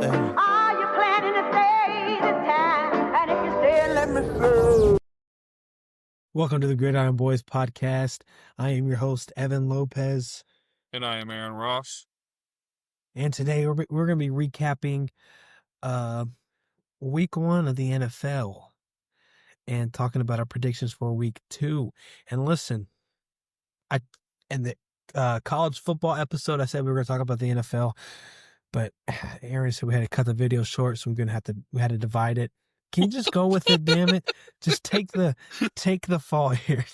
Are you planning to stay this time? And if you stay, let me stay. Welcome to the Gridiron Boys podcast. I am your host, Evan Lopez. And I am Aaron Ross. And today we're going to be recapping week 1 of the NFL and talking about our predictions for week 2. And listen, in the college football episode, I said we were going to talk about the NFL, but Aaron said we had to cut the video short, so we had to divide it. Can you just go with it, damn it? Just take the fall here.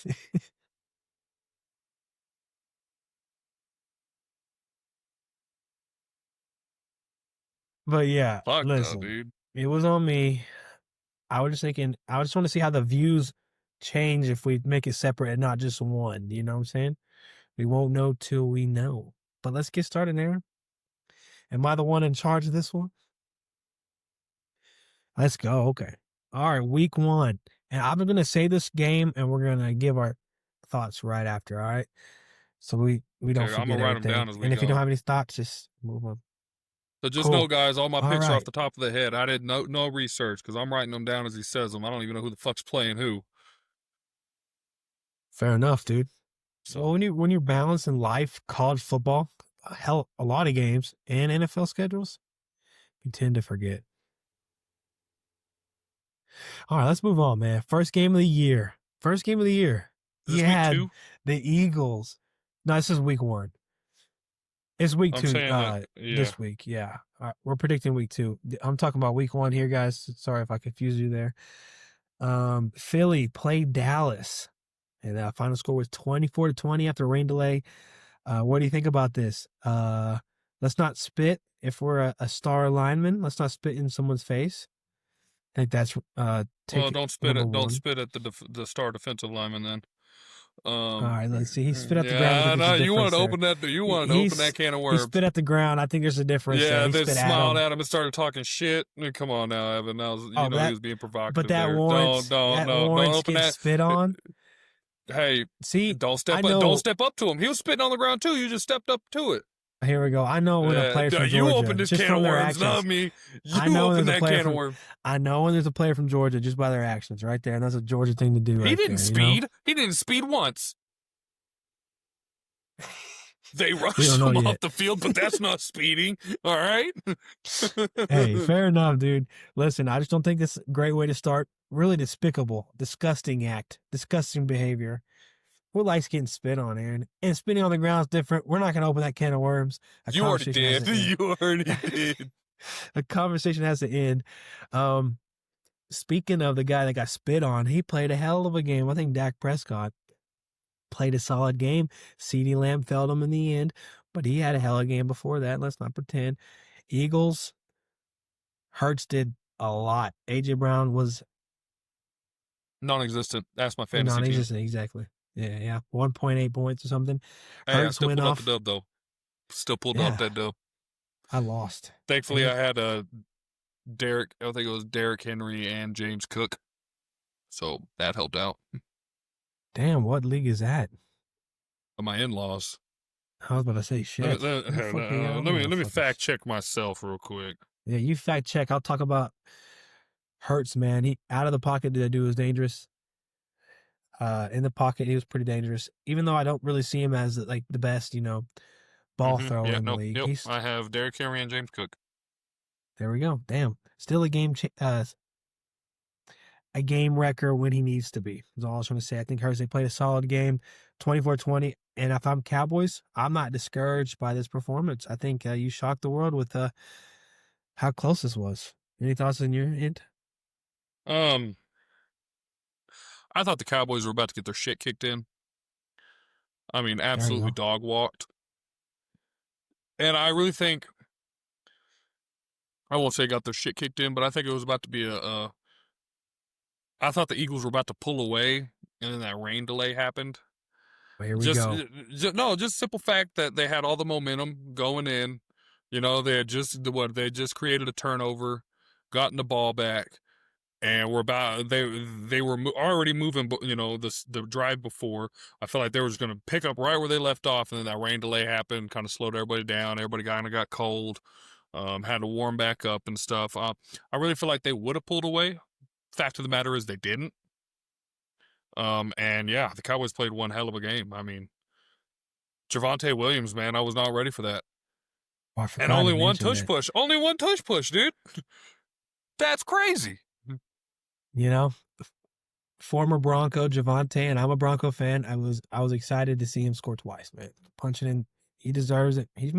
But yeah, listen, dude. It was on me. I was just thinking, I just want to see how the views change if we make it separate and not just one. You know what I'm saying? We won't know till we know. But let's get started, Aaron. Am I the one in charge of this one? Let's go. Okay. All right, week 1. And I'm going to say this game, and we're going to give our thoughts right after, all right? So we don't forget I'm gonna write everything. them down as we and if go. you don't have any thoughts, just move on. So just know, guys, all my picks are off the top of the head. I did no research because I'm writing them down as he says them. I don't even know who the fuck's playing who. Fair enough, dude. So when you're balancing life, college football, hell, a lot of games, and NFL schedules, you tend to forget. All right, let's move on, man. First game of the year. Is this You had week 2? the Eagles. No, this is week 1. It's week 2 this week. Yeah. All right, we're predicting week 2. I'm talking about week 1 here, guys. Sorry if I confused you there. Philly played Dallas, and the final score was 24-20 after a rain delay. What do you think about this? Let's not spit. If we're a star lineman, let's not spit in someone's face. I think that's don't spit at the star defensive lineman then. All right, let's see. He spit at the ground. Yeah, no, you wanted to open that. You wanted to open that can of worms. He spit at the ground. I think there's a difference. Yeah, they smiled at him and started talking shit. Come on now, Evan. That was, he was being provocative. But that warrants. Don't open that. Spit on. Hey, see, don't step up to him. He was spitting on the ground too. You just stepped up to it. Here we go. I know when a player from Georgia. You opened this can of worms, not me. You opened that can of worms. I know when there's a player from Georgia just by their actions right there, and that's a Georgia thing to do. He didn't speed. You know? He didn't speed once. They rushed him off the field, but that's not speeding. All right? Hey, fair enough, dude. Listen, I just don't think this is a great way to start. Really despicable, disgusting act, disgusting behavior. Who likes getting spit on, Aaron? And spitting on the ground is different. We're not going to open that can of worms. You already did. You already did. A conversation has to end. Speaking of the guy that got spit on, he played a hell of a game. I think Dak Prescott played a solid game. CeeDee Lamb failed him in the end, but he had a hell of a game before that. Let's not pretend. Eagles, Hurts did a lot. A.J. Brown was non-existent. That's my fantasy team. Non-existent, exactly. Yeah. 1.8 points or something. Hey, Hurts I still pulled out the dub, though. Still pulled out that dub. I lost. Thankfully, I had I think it was Derrick Henry and James Cook. So that helped out. Damn, what league is that? My in-laws. I was about to say shit. Let me fact check myself real quick. Yeah, you fact check. I'll talk about Hurts, man. He out of the pocket, the dude was dangerous. In the pocket, he was pretty dangerous. Even though I don't really see him as like the best, ball thrower in the league. Yep. I have Derrick Henry and James Cook. There we go. Damn, still a game wrecker when he needs to be. That's all I was trying to say. I think Hurts, they played a solid game, 24-20. And if I'm Cowboys, I'm not discouraged by this performance. I think you shocked the world with how close this was. Any thoughts on your end? I thought the Cowboys were about to get their shit kicked in. I mean, absolutely dog walked. And I really think, I won't say got their shit kicked in, but I think it was about to be I thought the Eagles were about to pull away, and then that rain delay happened. Well, here we go. Just simple fact that they had all the momentum going in. They had just created a turnover, gotten the ball back. And they were already moving, the drive before. I felt like they were just going to pick up right where they left off, and then that rain delay happened, kind of slowed everybody down. Everybody kind of got cold. had to warm back up and stuff. I really feel like they would have pulled away. Fact of the matter is they didn't. And yeah, the Cowboys played one hell of a game. I mean, Javonte Williams, man, I was not ready for that. And only one tush push. Only one tush push, dude. That's crazy. You know, former Bronco Javonte, and I'm a Bronco fan. I was excited to see him score twice, man. Punching in, he deserves it. He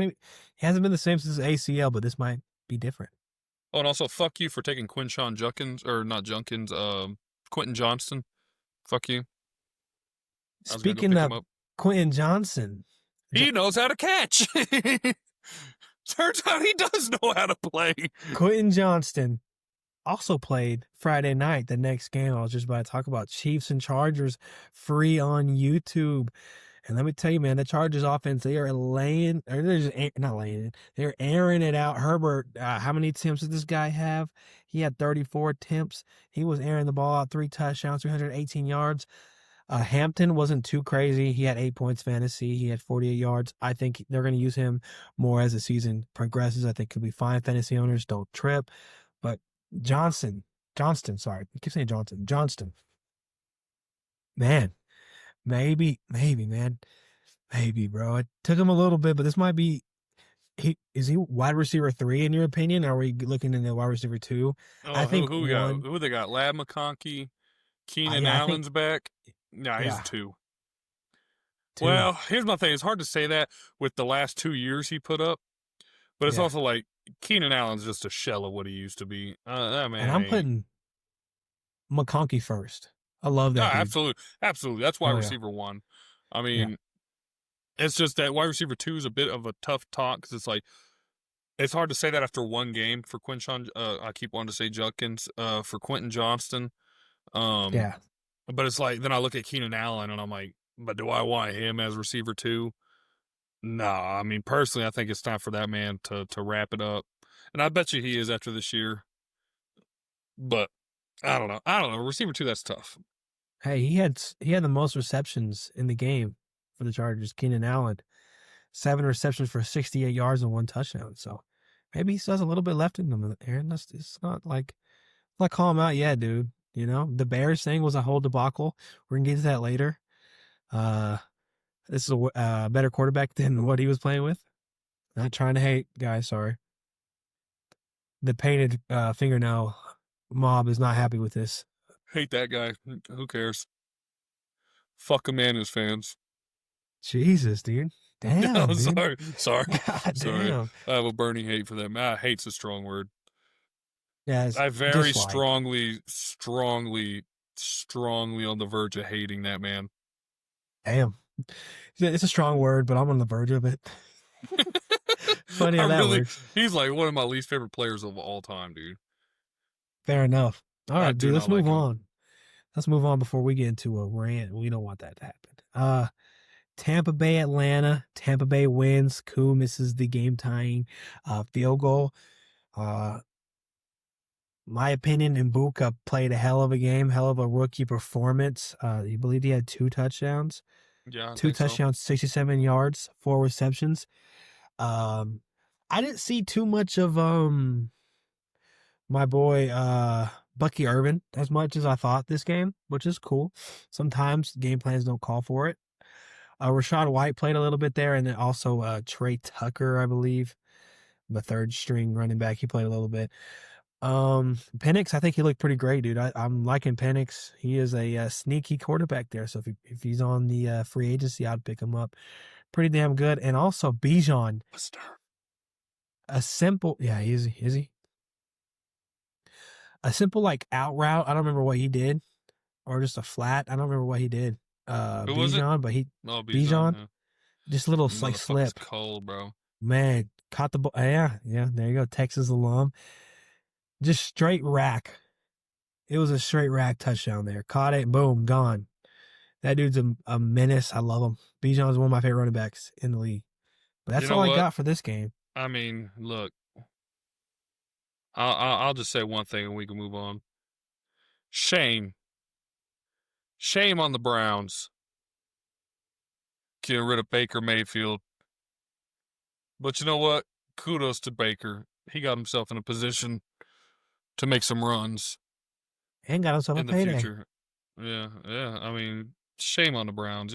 hasn't been the same since ACL, but this might be different. Oh, and also fuck you for taking Quinton Johnston. Fuck you. Speaking of Quentin Johnson, he knows how to catch. Turns out he does know how to play. Quentin Johnston also played Friday night, the next game I was just about to talk about. Chiefs and Chargers, free on YouTube. And let me tell you, man, the Chargers offense, they are airing it out. Herbert, how many attempts did this guy have? He had 34 attempts. He was airing the ball out, 3 touchdowns, 318 yards. Hampton wasn't too crazy. He had 8 points fantasy. He had 48 yards. I think they're going to use him more as the season progresses. I think he'll be fine. Fantasy owners, don't trip. But Johnston, sorry. I keep saying Johnston. Man, maybe, man. Maybe, bro. It took him a little bit, but this might be, is he wide receiver 3 in your opinion? Or are we looking into wide receiver 2? Oh, I think who they got? Lab McConkey, Keenan Allen's back. Nah, he's 2. Well, here's my thing. It's hard to say that with the last 2 years he put up, but it's also like Keenan Allen's just a shell of what he used to be. Man, and I'm putting McConkey first. I love that. Absolutely. That's wide receiver 1. I mean, it's just that wide receiver 2 is a bit of a tough talk because it's like it's hard to say that after one game for Quinton. I keep wanting to say Judkins for Quentin Johnston. But it's like, then I look at Keenan Allen and I'm like, but do I want him as receiver 2? No, I mean, personally, I think it's time for that man to wrap it up. And I bet you he is after this year. But I don't know. Receiver 2, that's tough. Hey, he had the most receptions in the game for the Chargers, Keenan Allen. 7 receptions for 68 yards and 1 touchdown. So maybe he still has a little bit left in him, Aaron. It's not like, not call him out yet, dude. You know, the Bears thing was a whole debacle. We're going to get to that later. This is a better quarterback than what he was playing with. Not trying to hate, guys. Sorry. The painted fingernail mob is not happy with this. Hate that guy. Who cares? Fuck him and his fans. Jesus, dude. Damn. No, dude. Sorry. God sorry. Damn. I have a burning hate for them. Hate's a strong word. Yeah, I very strongly on the verge of hating that man. Damn. It's a strong word, but I'm on the verge of it. Funny how that works. He's like one of my least favorite players of all time, dude. Fair enough. All right, dude, let's move on. Let's move on before we get into a rant. We don't want that to happen. Tampa Bay, Atlanta. Tampa Bay wins. Koo misses the game-tying field goal. My opinion, Mbuka played a hell of a game, hell of a rookie performance. You believe he had 2 touchdowns? Yeah, 2 touchdowns, 67 yards, 4 receptions. I didn't see too much of my boy Bucky Irvin as much as I thought this game, which is cool. Sometimes game plans don't call for it. Rashad White played a little bit there, and then also Trey Tucker, I believe, the 3rd string running back. He played a little bit. Penix, I think he looked pretty great, dude. I'm liking Penix. He is a sneaky quarterback there. So if he's on the free agency, I'd pick him up. Pretty damn good. And also Bijan. A simple, is he? A simple like out route. I don't remember what he did, or just a flat. I don't remember what he did. Bijan, but Bijan. Yeah. Just a little like slip. Cold, bro. Man, caught the ball. Yeah. There you go, Texas alum. Just straight rack. It was a straight rack touchdown there. Caught it, boom, gone. That dude's a menace. I love him. Bijan's one of my favorite running backs in the league. But that's all I got for this game. I mean, look. I'll just say one thing and we can move on. Shame on the Browns getting rid of Baker Mayfield. But you know what? Kudos to Baker. he got himself in a position to make some runs. And got himself in a the payday. future. Yeah. I mean, shame on the Browns.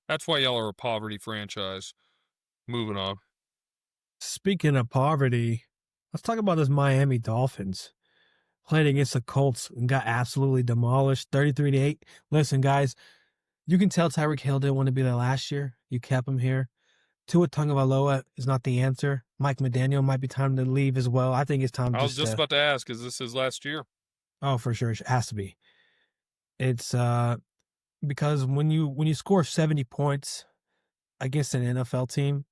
That's why y'all are a poverty franchise. Moving on. Speaking of poverty, let's talk about this Miami Dolphins. Played against the Colts and got absolutely demolished, 33-8. Listen, guys, you can tell Tyreek Hill didn't want to be there last year. You kept him here. Tua Tagovailoa is not the answer. Mike McDaniel might be time to leave as well. I think it's time. I was just about to ask, is this his last year? Oh, for sure, it has to be. It's because when you score 70 points against an NFL team,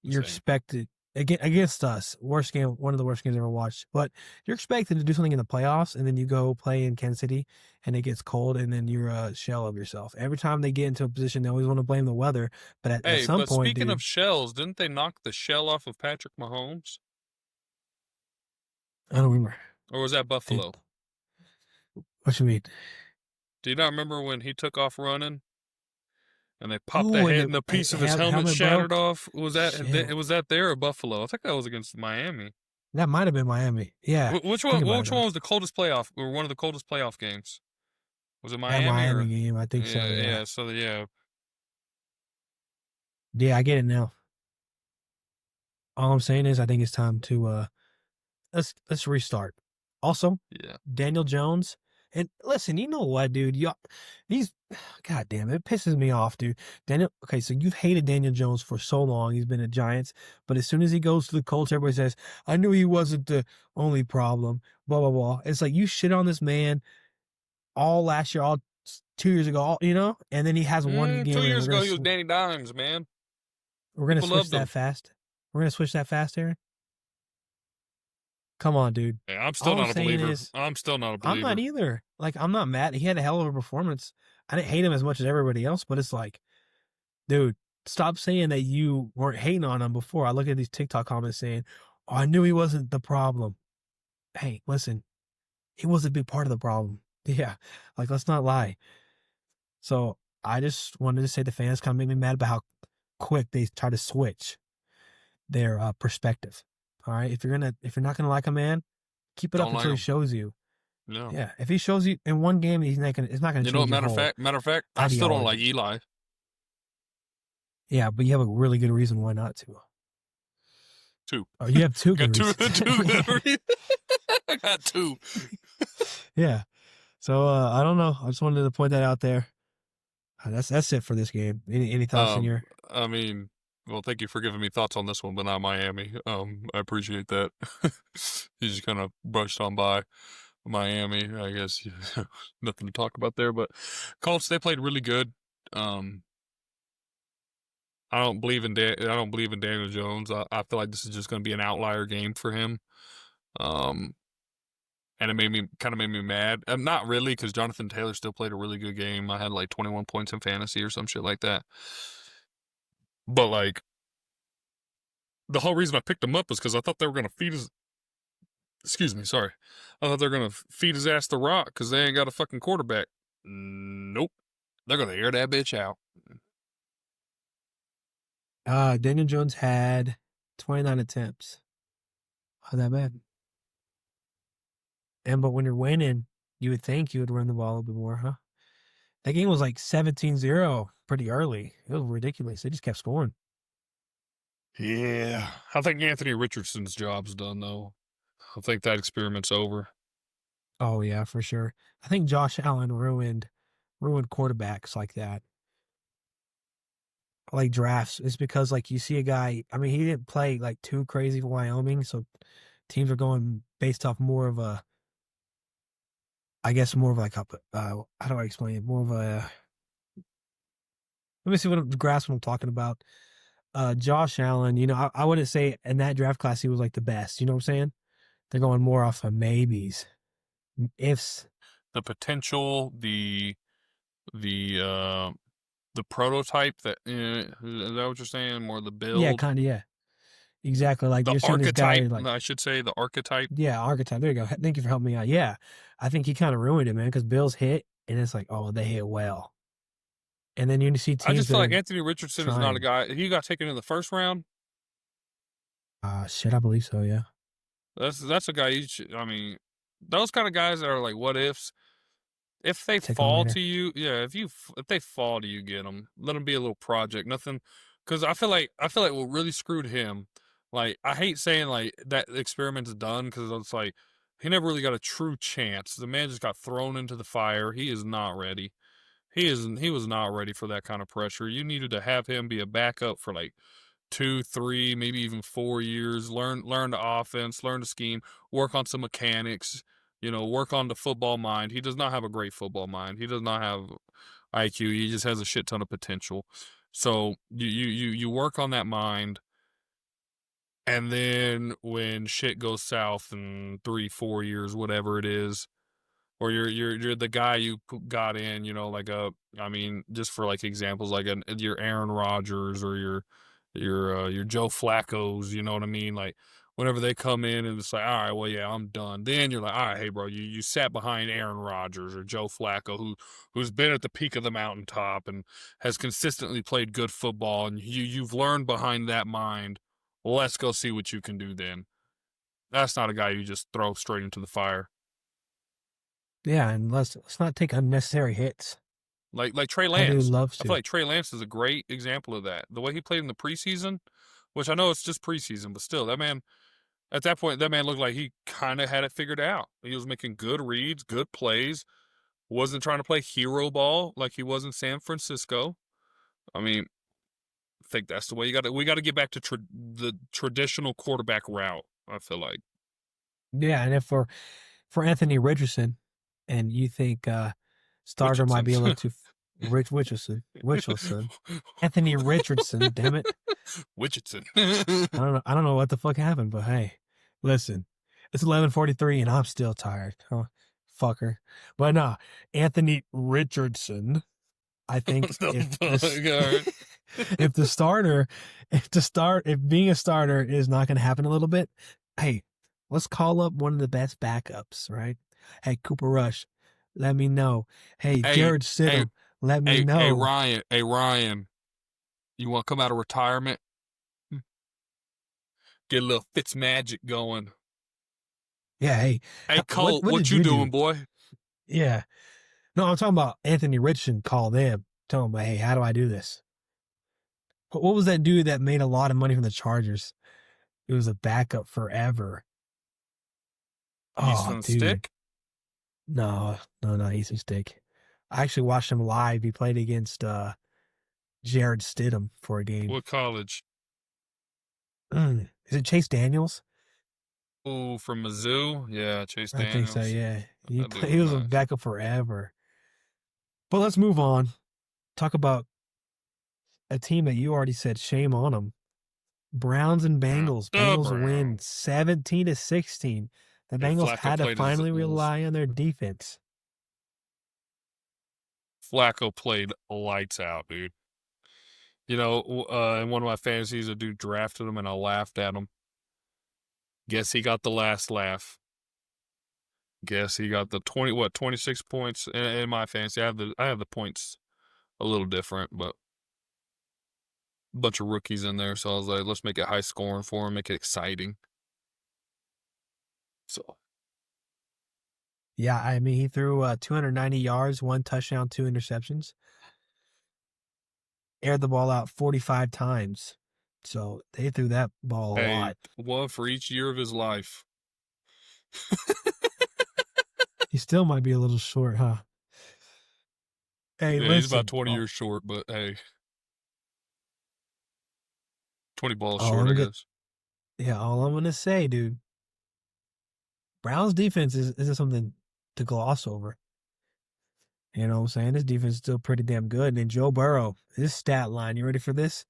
you're expected against us. Worst game, one of the worst games I've ever watched. But you're expected to do something in the playoffs, and then you go play in Kansas City, and it gets cold, and then you're a shell of yourself. Every time they get into a position, they always want to blame the weather. But at some point, speaking of shells, didn't they knock the shell off of Patrick Mahomes? I don't remember. Or was that Buffalo? What you mean? Do you not remember when he took off running? And they popped the head and the piece of his helmet shattered off. Was that there or Buffalo? I think that was against Miami. That might have been Miami. Yeah. Which one was the coldest playoff, or one of the coldest playoff games? Was it Miami? That Miami game, I think so. Yeah. So yeah. Yeah, I get it now. All I'm saying is, I think it's time to let's restart. Also, Daniel Jones. And listen, you know what, dude? God damn it pisses me off, dude. Okay, so you've hated Daniel Jones for so long. He's been at Giants, but as soon as he goes to the Colts, everybody says, I knew he wasn't the only problem, blah, blah, blah. It's like you shit on this man all last year, all 2 years ago, and then he has one game. 2 years ago, he was Danny Dimes, man. We're going to switch that fast. We're going to switch that fast, Aaryn? Come on, dude. Yeah, I'm still not a believer. I'm not either. Like, I'm not mad. He had a hell of a performance. I didn't hate him as much as everybody else, but it's like, dude, stop saying that you weren't hating on him before. I look at these TikTok comments saying, oh, I knew he wasn't the problem. Hey, listen, he was a big part of the problem. Yeah, like, let's not lie. So I just wanted to say the fans kind of make me mad about how quick they try to switch their perspective. All right, if you're not gonna like a man, keep it up until he shows you. No. Yeah, if he shows you in one game, it's not gonna. You know, matter of fact, I still don't like Eli. Yeah, but you have a really good reason why not to. Two. Oh, you have two good reasons. Two good reasons. I got two. Yeah. So I don't know. I just wanted to point that out there. That's it for this game. Any thoughts on your? I mean. Well, thank you for giving me thoughts on this one, but not Miami. I appreciate that. You just kind of brushed on by Miami. I guess nothing to talk about there, but Colts, they played really good. I don't believe in Daniel Jones. I feel like this is just going to be an outlier game for him. And it made me mad. Not really, because Jonathan Taylor still played a really good game. I had like 21 points in fantasy or some shit like that. But, like, the whole reason I picked him up was because I thought they were going to feed his... Excuse me, sorry. I thought they were going to feed his ass the rock because they ain't got a fucking quarterback. Nope. They're going to air that bitch out. Daniel Jones had 29 attempts. Not that bad. But when you're winning, you would think you would run the ball a little bit more, huh? That game was like 17-0 pretty early. It was ridiculous. They just kept scoring. Yeah. I think Anthony Richardson's job's done, though. I think that experiment's over. Oh, yeah, for sure. I think Josh Allen ruined quarterbacks like that. Like drafts. It's because, like, you see a guy, I mean, he didn't play, like, too crazy for Wyoming, so teams are going based off more of a, I guess more of like a, how do I explain it? More of a, let me see grasp what I'm talking about. Josh Allen, I wouldn't say in that draft class he was like the best. You know what I'm saying? They're going more off of maybes, ifs. The potential, the prototype that is that what you're saying? More the build. Yeah, kind of. Yeah, exactly. Like the you're saying this guy, archetype. I should say the archetype. Yeah, archetype. There you go. Thank you for helping me out. Yeah, I think he kind of ruined it, man. Because Bills hit, and it's like, oh, they hit well. And then you see teams. I just feel like Anthony Richardson is not a guy. He got taken in the first round. Shit, I believe so. Yeah. That's a guy. I mean, those kind of guys that are like what ifs. If they Take them fall later. to you, yeah. If they fall to you, get them. Let them be a little project. Nothing, because I feel like what really screwed him. Like I hate saying like that experiment's done because it's like he never really got a true chance. The man just got thrown into the fire. He is not ready. He was not ready for that kind of pressure. You needed to have him be a backup for like 2, 3, maybe even 4 years. Learn the offense, learn the scheme, work on some mechanics. Work on the football mind. He does not have a great football mind. He does not have IQ. He just has a shit ton of potential. So you work on that mind, and then when shit goes south in 3, 4 years, whatever it is, or you're the guy you got in, I mean, just for like examples, like your Aaron Rodgers or your Joe Flacco's, you know what I mean? Like whenever they come in and it's like, all right, well, yeah, I'm done. Then you're like, all right, hey, bro, you sat behind Aaron Rodgers or Joe Flacco, who's been at the peak of the mountaintop and has consistently played good football, and you've learned behind that mind. Let's go see what you can do then. That's not a guy you just throw straight into the fire. Yeah, and let's not take unnecessary hits. Like Trey That dude Lance. loves I to. feel like Trey Lance is a great example of that. The way he played in the preseason, which I know it's just preseason, but still, that man, at that point, that man looked like he kind of had it figured out. He was making good reads, good plays, wasn't trying to play hero ball like he was in San Francisco. I mean, I think that's the way we got to get back to the traditional quarterback route, I feel like. Yeah, and if for Anthony Richardson, and you think starter might be a little too Richardson, Anthony Richardson, damn it, Richardson. I don't know what the fuck happened, but hey, listen, it's 11:43 and I'm still tired, huh, fucker. But no, Anthony Richardson, I think if being a starter is not going to happen a little bit, hey, let's call up one of the best backups, right? Hey, Cooper Rush, let me know. Hey, Jared Stidham, let me know. Hey, Ryan, you want to come out of retirement? Get a little Fitz magic going. Yeah, hey. Hey, Cole, what you doing, boy? Yeah. No, I'm talking about Anthony Richardson. Call them. Tell them, hey, how do I do this? What was that dude that made a lot of money from the Chargers? It was a backup forever. Easton Stick? No, Easton Stick. I actually watched him live. He played against Jared Stidham for a game. What college? Is it Chase Daniels? Oh, from Mizzou? Yeah, Chase Daniels. I think so, yeah. He was a backup forever. But let's move on. Talk about a team that you already said shame on them. Browns and Bengals. Bengals win 17-16. The Bengals had to finally rely on their defense. Flacco played lights out, dude. In one of my fantasies, a dude drafted him, and I laughed at him. Guess he got the last laugh. Guess he got the 26 points in my fantasy. I have the points a little different, but a bunch of rookies in there, so I was like, let's make it high scoring for him, make it exciting. So. Yeah, I mean, he threw 290 yards, 1 touchdown, 2 interceptions. Aired the ball out 45 times. So they threw that ball a lot. One for each year of his life. He still might be a little short, huh? Hey, yeah, listen. He's about 20 years short, but hey. 20 balls short, I guess. Yeah, all I'm going to say, dude, Browns defense isn't something to gloss over. You know what I'm saying? This defense is still pretty damn good. And then Joe Burrow, his stat line, you ready for this?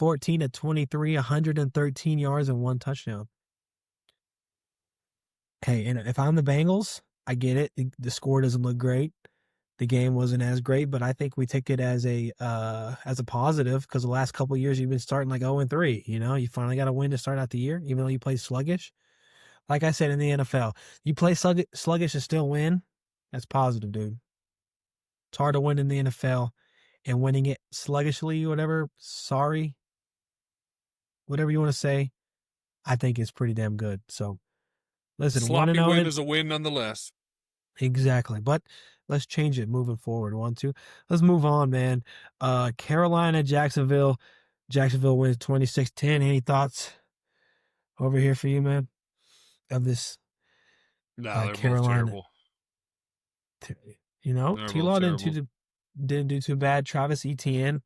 14-23, 113 yards and 1 touchdown. Hey, and if I'm the Bengals, I get it. The score doesn't look great. The game wasn't as great, but I think we take it as a positive because the last couple of years you've been starting like 0-3. You know, you finally got a win to start out the year, even though you play sluggish. Like I said in the NFL, you play sluggish and still win. That's positive, dude. It's hard to win in the NFL, and winning it sluggishly, whatever. Sorry, whatever you want to say. I think is pretty damn good. So, listen, sloppy win is a win nonetheless. Exactly, but let's change it moving forward. 1-2. Let's move on, man. Carolina, Jacksonville. Jacksonville wins 26-10. Any thoughts over here for you, man? Of this they're Carolina. both terrible. T-Law didn't do too bad. Travis Etienne.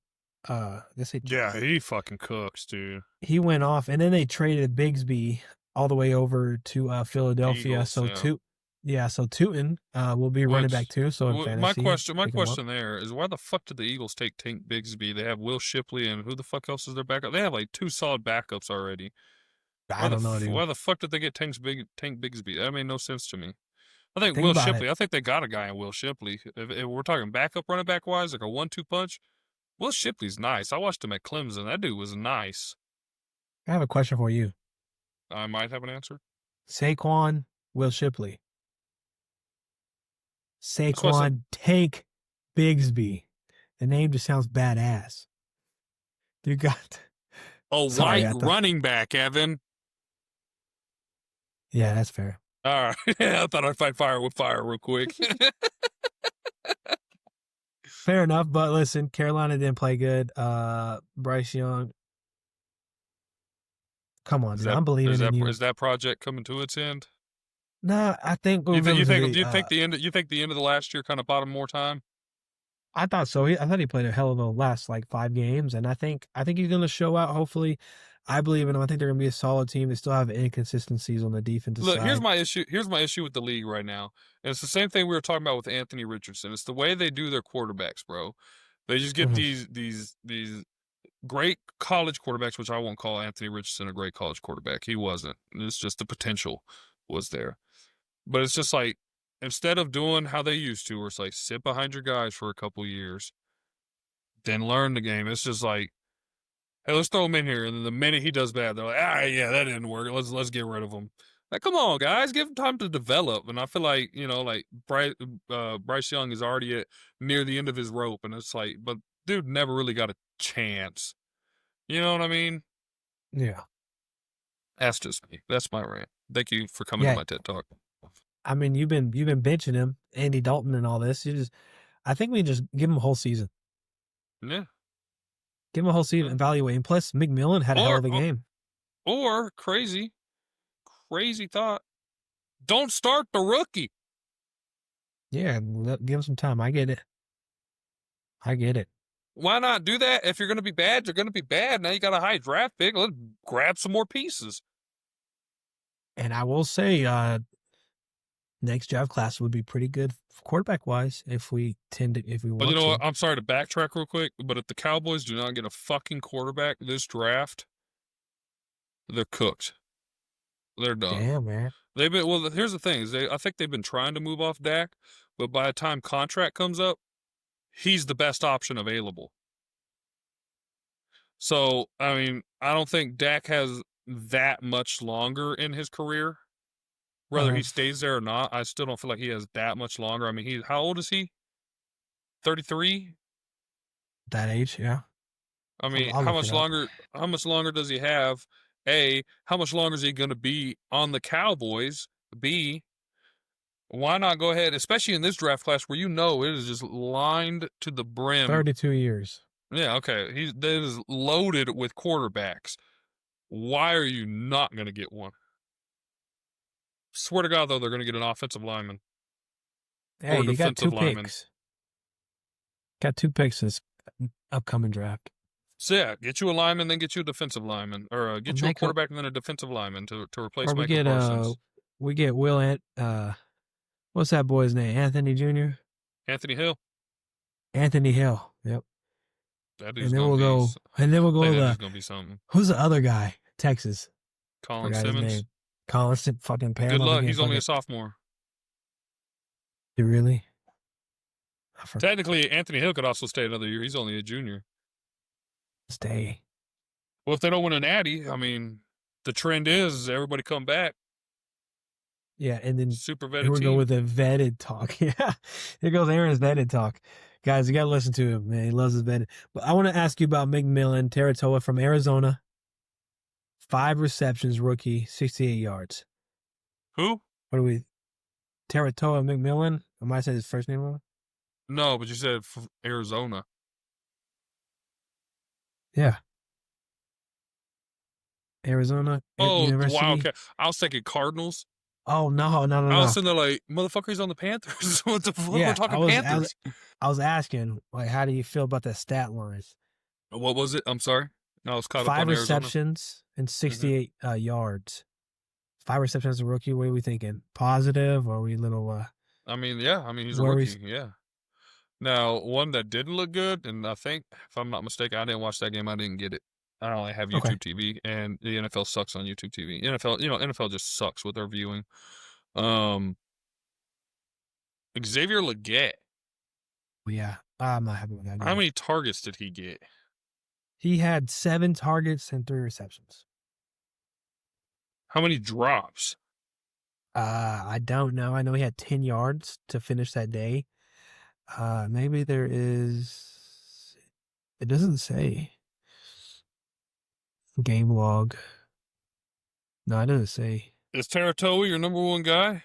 He fucking cooks, dude. He went off, and then they traded Bigsby all the way over to Philadelphia. Eagles, so Tootin will be running back too. So in fantasy, my question there is, why the fuck did the Eagles take Tank Bigsby? They have Will Shipley, and who the fuck else is their backup? They have like 2 solid backups already. I don't know, dude. Why the fuck did they get Tank Bigsby? That made no sense to me. I think Will Shipley. I think they got a guy in Will Shipley. If we're talking backup running back wise, like a 1-2 punch, Will Shipley's nice. I watched him at Clemson. That dude was nice. I have a question for you. I might have an answer. Saquon, Will Shipley. Saquon, Tank Bigsby. The name just sounds badass. You got a white running back, Evan. Yeah, that's fair. All right. I thought I'd fight fire with fire real quick. Fair enough, but listen, Carolina didn't play good. Bryce Young. Come on, dude. I'm believing in you. Is that project coming to its end? Nah, I think. Do you think the end of the last year kind of bought him more time? I thought so. I thought he played a hell of a last 5 games, and I think he's going to show out. Hopefully, I believe in him. I think they're going to be a solid team. They still have inconsistencies on the defensive side. Look, here's my issue. Here's my issue with the league right now, and it's the same thing we were talking about with Anthony Richardson. It's the way they do their quarterbacks, bro. They just get these great college quarterbacks, which I won't call Anthony Richardson a great college quarterback. He wasn't. It's just the potential was there, but it's just like, instead of doing how they used to, where it's like sit behind your guys for a couple years, then learn the game. It's just like, hey, let's throw him in here, and then the minute he does bad, they're like, that didn't work. Let's get rid of him. Like, come on, guys, give him time to develop. And I feel like Bryce Young is already near the end of his rope, and it's like, but dude never really got a chance. You know what I mean? Yeah. That's just me. That's my rant. Thank you for coming to my TED Talk. I mean, you've been benching him, Andy Dalton, and all this. I think we just give him a whole season. Yeah, give him a whole season, evaluate him. Plus, McMillan had a hell of a game. Or crazy thought, don't start the rookie. Yeah, give him some time. I get it. Why not do that? If you're going to be bad, you're going to be bad. Now you got a high draft pick. Let's grab some more pieces. And I will say, next draft class would be pretty good quarterback wise if we want to. But you know what? I'm sorry to backtrack real quick, but if the Cowboys do not get a fucking quarterback this draft, they're cooked. They're done. Damn, man. Here's the thing: I think they've been trying to move off Dak, but by the time contract comes up, he's the best option available. So, I mean, I don't think Dak has that much longer in his career. Whether he stays there or not, I still don't feel like he has that much longer. I mean, how old is he? 33? That age, yeah. I mean, how much longer does he have? A, how much longer is he going to be on the Cowboys? B, why not go ahead, especially in this draft class where it is just lined to the brim. 32 years. Yeah, okay. It is loaded with quarterbacks. Why are you not going to get one? Swear to God, though, they're going to get an offensive lineman. Hey, you got 2 picks. Got 2 picks this upcoming draft. So, yeah, get you a lineman, then get you a defensive lineman. Or get you a quarterback and then a defensive lineman to replace Michael Parsons. We get what's that boy's name? Anthony Jr.? Anthony Hill. Anthony Hill, yep. That dude's going to be something. Who's the other guy? Texas. Colin Simmons. Constant fucking pair. Good luck. He's only a sophomore. You really? Technically, Anthony Hill could also stay another year. He's only a junior. Stay. Well, if they don't win a natty, I mean, the trend is everybody come back. Yeah, and then super vetted here we go with the vetted talk. Yeah, here goes Aaron's vetted talk. Guys, you got to listen to him, man. He loves his vetted. But I want to ask you about McMillan, Teratoa from Arizona. 5 receptions, rookie, 68 yards. Who? What do we? Teratoa McMillan? Am I saying his first name wrong? No, but you said Arizona. Yeah. Arizona University. Wow. Okay. I was thinking Cardinals. Oh, no. I was sitting there like, motherfucker, he's on the Panthers. What the fuck? Yeah, We're talking Panthers. I was asking, like, how do you feel about that stat line? What was it? I'm sorry. No, I was caught up 5 on Arizona. receptions and 68 yards. 5 receptions as a rookie. What are we thinking? Positive, or are we a little? I mean, yeah. I mean, he's a rookie. Yeah. Now, one that didn't look good, and I think, if I'm not mistaken, I didn't watch that game. I didn't get it. I only have YouTube TV, and the NFL sucks on YouTube TV. NFL just sucks with their viewing. Xavier Legette. Well, yeah, I'm not happy with that. How many targets did he get? He had 7 targets and 3 receptions. How many drops? I don't know. I know he had 10 yards to finish that day. Maybe there is. It doesn't say. Game log. No, it doesn't say. Is Teratoa your number one guy?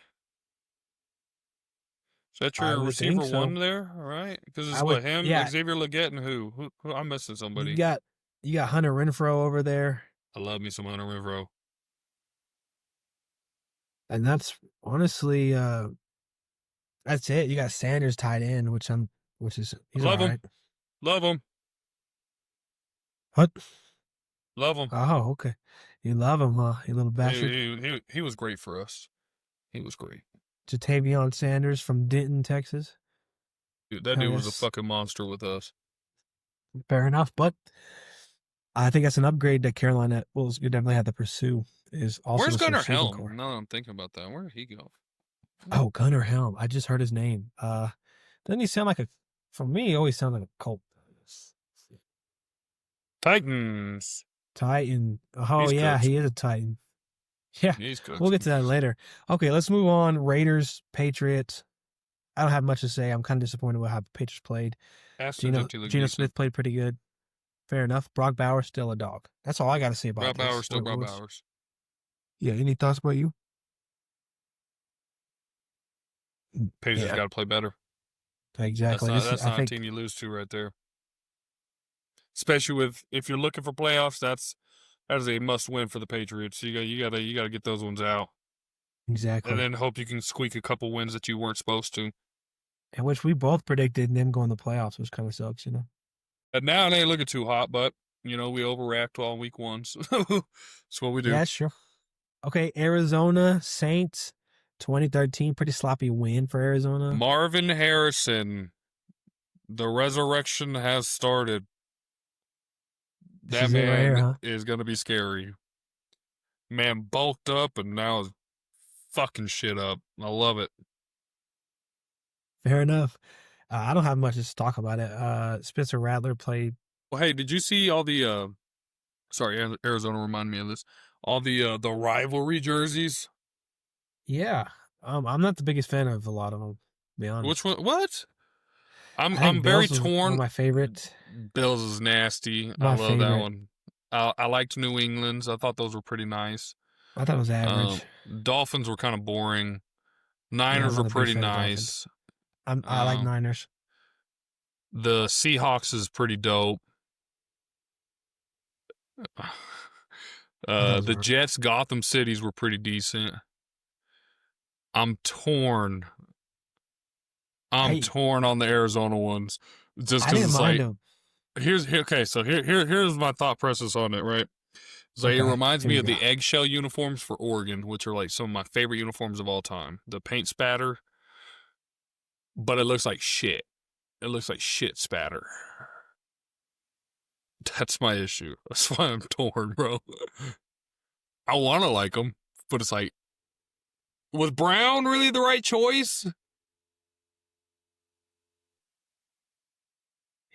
Is that your receiver one there? All right. Because it's him, Xavier Legette, and who? I'm missing somebody. You got Hunter Renfrow over there. I love me some Hunter Renfrow. And that's honestly that's it. You got Sanders tied in, he's love all him. Right. Love him. What? Love him. Oh, okay. You love him, huh? You little bastard. He was great for us. He was great. Jatavion Sanders from Denton, Texas. Dude, that dude was a fucking monster with us. Fair enough, but I think that's an upgrade that Carolina will definitely have to pursue. Is also where's Gunnar Helm? Now that I'm thinking about that, where did he go? Oh, Gunnar Helm. I just heard his name. Doesn't he sound like for me, he always sounds like a Colt. Titans. Titan. Oh, yeah, he is a Titan. Yeah, we'll get to that later. Okay, let's move on. Raiders, Patriots. I don't have much to say. I'm kind of disappointed with how the Patriots played. Geno Smith played pretty good. Fair enough. Brock Bowers, still a dog. That's all I got to say about Brock Bowers. Still Brock Bowers. Yeah, any thoughts about you? Patriots got to play better. Exactly. That's not a team you lose to right there. Especially if you're looking for playoffs, that is a must win for the Patriots. You gotta get those ones out. Exactly. And then hope you can squeak a couple wins that you weren't supposed to. And which we both predicted them going to the playoffs, which kind of sucks, And now they ain't looking too hot, but we overreact all week ones. That's what we do. Yeah, sure. Okay, Arizona Saints, 2013, pretty sloppy win for Arizona. Marvin Harrison, the resurrection has started. That man is going to be scary. Man bulked up and now is fucking shit up. I love it. Fair enough. I don't have much to talk about it. Spencer Rattler played. Well, hey, did you see all the sorry, Arizona reminded me of this. All the rivalry jerseys? Yeah. I'm not the biggest fan of a lot of them, to be honest. Which one? What? I'm very torn. One of my favorite. Bills is nasty. I love that one. I liked New England's. I thought those were pretty nice. I thought it was average. Dolphins were kind of boring. Niners were pretty nice. I like Niners. The Seahawks is pretty dope. The Jets, Gotham Cities were pretty decent. I'm torn. I'm torn on the Arizona ones, just because it's like them. Here's my thought process on it. Right, so it reminds me of the eggshell uniforms for Oregon, which are like some of my favorite uniforms of all time. The paint spatter, but it looks like shit. It looks like shit spatter. That's my issue. That's why I'm torn, bro. I want to like them, but it's like, was brown really the right choice?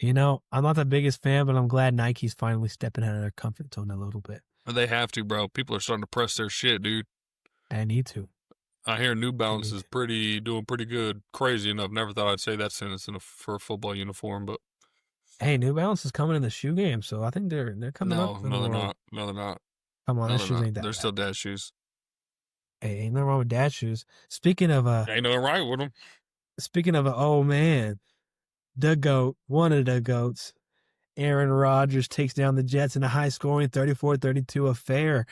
I'm not the biggest fan, but I'm glad Nike's finally stepping out of their comfort zone a little bit. They have to, bro. People are starting to press their shit, dude. They need to. I hear New Balance is doing pretty good. Crazy enough. Never thought I'd say that sentence for a football uniform, but hey, New Balance is coming in the shoe game, so I think they're coming up. No, they're not. No, they're not. Come on, No, those shoes ain't that They're bad. still dad shoes. Hey, ain't nothing wrong with dad shoes. Speaking of Ain't nothing right with them. Speaking of oh man, the GOAT, one of the GOATs, Aaron Rodgers takes down the Jets in a high-scoring 34-32 affair.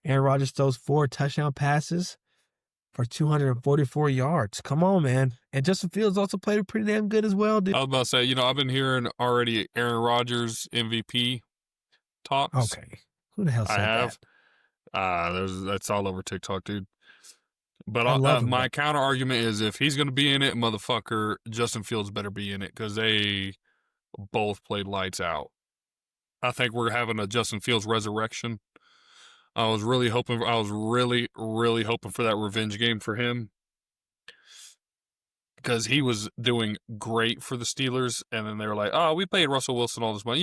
Aaron Rodgers throws 4 touchdown passes for 244 yards. Come on, man. And Justin Fields also played pretty damn good as well, dude. I was about to say, I've been hearing already Aaron Rodgers MVP talks. Okay. Who the hell said that? That's all over TikTok, dude. But I love him, my counter argument is if he's going to be in it, motherfucker, Justin Fields better be in it because they both played lights out. I think we're having a Justin Fields resurrection. I was really hoping for that revenge game for him because he was doing great for the Steelers, and then they were like, "Oh, we paid Russell Wilson all this money."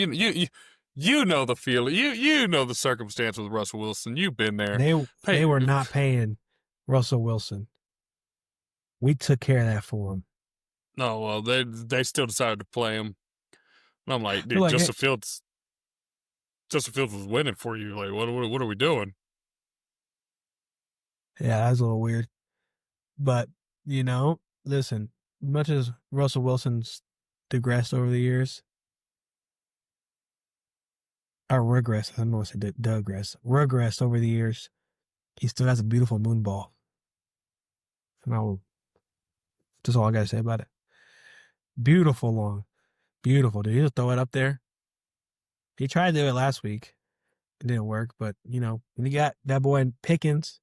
You know the feeling. You know the circumstance with Russell Wilson. You've been there. They were not paying Russell Wilson. We took care of that for him. No, well, they still decided to play him. And I'm like, dude, Justin Fields was winning for you. Like, what are we doing? Yeah, that was a little weird. But, listen, much as Russell Wilson's digressed over the years, or regressed, I don't know what I said, regressed over the years, he still has a beautiful moon ball. And that's all I got to say about it. Beautiful, dude. He'll throw it up there. He tried to do it last week. It didn't work, but, when you got that boy Pickens,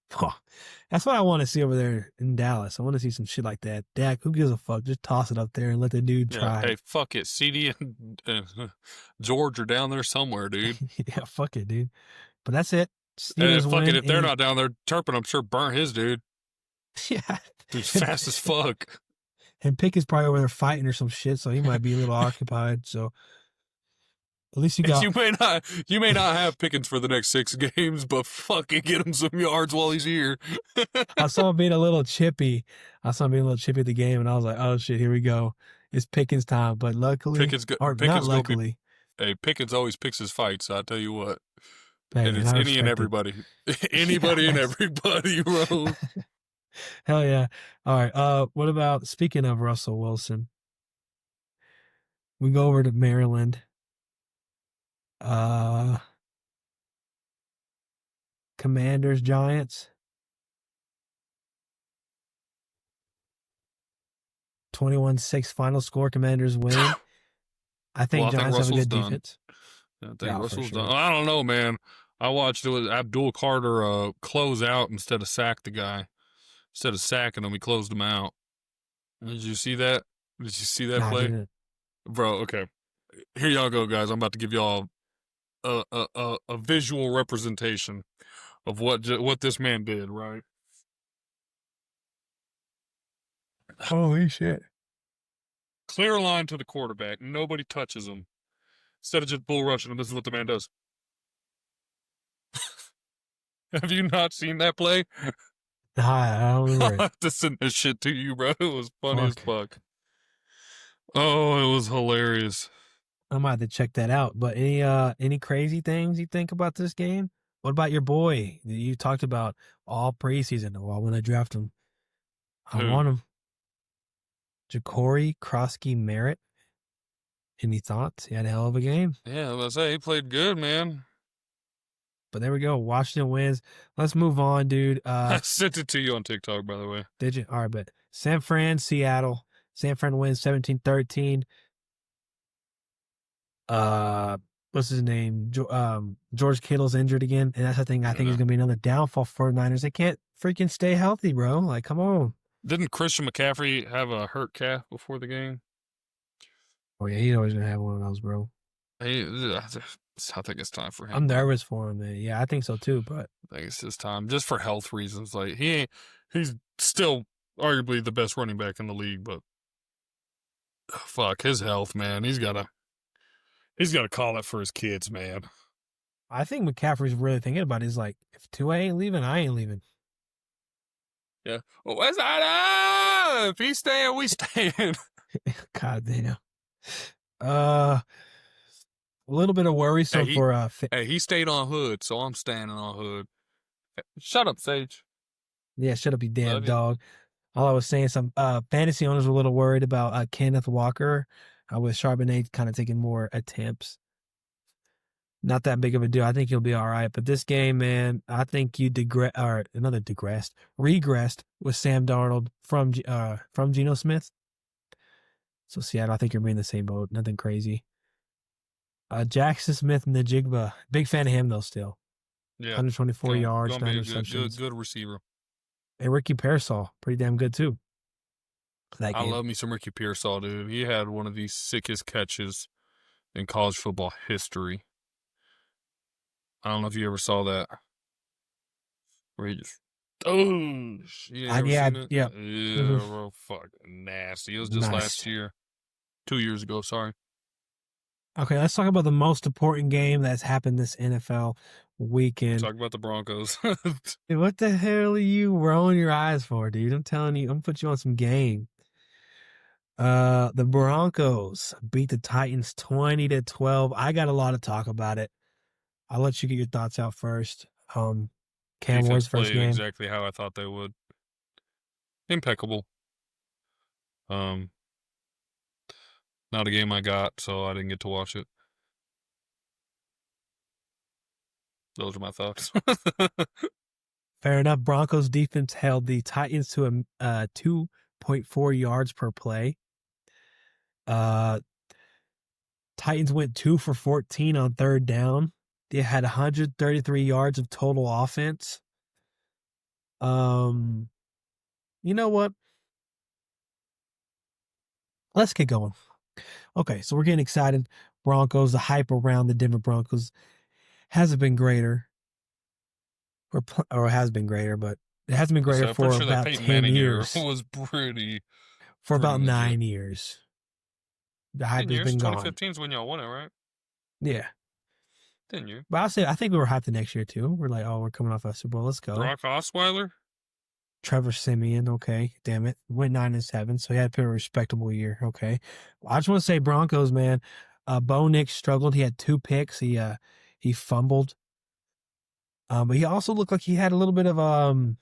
that's what I want to see over there in Dallas. I want to see some shit like that. Dak, who gives a fuck? Just toss it up there and let the dude try. Hey, fuck it. CD and George are down there somewhere, dude. Yeah, fuck it, dude. But that's it. And fuck it, if they're not down there, Turpin, I'm sure, burnt his dude. Yeah. Dude's fast as fuck. And Pickett's probably over there fighting or some shit, so he might be a little occupied. So at least you may not have Pickens for the next 6 games, but fucking get him some yards while he's here. I saw him being a little chippy. at the game, and I was like, oh shit, here we go. It's Pickens time. But luckily, not luckily. Hey, Pickens always picks his fights, so I tell you what. Hey, and it's any and everybody. Anybody and everybody, bro. Hell yeah. All right. What about, speaking of Russell Wilson, we go over to Maryland. Commanders, Giants. 21-6 final score. Commanders win. I think Giants have a good defense. I think Russell's done. I don't know, man. I watched it with Abdul Carter close out instead of sack the guy. Instead of sacking him, he closed him out. Did you see that? Did you see that play? Bro, okay. Here y'all go, guys. I'm about to give y'all a visual representation of what this man did, right? Holy shit. Clear line to the quarterback. Nobody touches him. Instead of just bull rushing him, this is what the man does. Have you not seen that play? I don't remember. I'll have to send this shit to you, bro. It was funny as fuck. Oh, it was hilarious. I might have to check that out. But any crazy things you think about this game? What about your boy that you talked about all preseason? Well, when I draft him, I want him. Ja'Cory Krosky-Merritt. Any thoughts? He had a hell of a game. Yeah, I was going to say, he played good, man. But there we go. Washington wins. Let's move on, dude. I sent it to you on TikTok, by the way. Did you? All right, but San Fran, Seattle. San Fran wins 17-13. What's his name? George Kittle's injured again, and that's the thing. I think is going to be another downfall for 49ers. They can't freaking stay healthy, bro. Like, come on. Didn't Christian McCaffrey have a hurt calf before the game? Oh, yeah, he's always going to have one of those, bro. I think it's time for him. I'm nervous for him, man. Yeah, I think so too, but I think it's his time, just for health reasons. Like, he's still arguably the best running back in the league, but fuck his health, man. He's gotta call it for his kids, man. I think McCaffrey's really thinking about it. He's like, if Tua ain't leaving, I ain't leaving. Yeah. Well, what's that? If he's staying, we staying. God damn. little bit of worrisome for hey, he stayed on Hood, so I'm standing on Hood. Shut up, Sage. Yeah, shut up, you damn dog. All I was saying, some fantasy owners were a little worried about Kenneth Walker with Charbonnet kind of taking more attempts. Not that big of a deal. I think he'll be all right. But this game, man, I think you regressed with Sam Darnold from Geno Smith. So Seattle, I think you're in the same boat. Nothing crazy. Jackson Smith and Najigba. Big fan of him though. Still, 124 yards, 9 receptions. Good receiver. And Ricky Pearsall, pretty damn good too. I love me some Ricky Pearsall, dude. He had one of the sickest catches in college football history. I don't know if you ever saw that. Where he just, yeah. Bro, fucking nasty. It was just last year. 2 years ago, sorry. Okay, let's talk about the most important game that's happened this NFL weekend. Talk about the Broncos. Dude, what the hell are you rolling your eyes for, dude? I'm telling you, I'm gonna put you on some game. The Broncos beat the Titans 20-12. I got a lot of talk about it. I'll let you get your thoughts out first. Cam Ward's first game. Exactly how I thought they would. Impeccable. Not a game I got, so I didn't get to watch it. Those are my thoughts. Fair enough. Broncos defense held the Titans to a 2.4 yards per play. Titans went 2 for 14 on third down. They had 133 yards of total offense. You know what? Let's get going. Okay, so we're getting excited. Broncos, the hype around the Denver Broncos hasn't been greater. Or has been greater, but it hasn't been greater for about 10 years. It was pretty. For about 9 years. The hype has been gone. 2015 is when y'all won it, right? Yeah. 10 years. But I think we were hyped the next year too. We're like, oh, we're coming off a Super Bowl. Let's go. Brock Osweiler? Trevor Siemian, okay. Damn it. Went 9-7, so he had a pretty respectable year. Okay. Well, I just want to say Broncos, man. Bo Nix struggled. He had 2 picks. He fumbled. But he also looked like he had a little bit of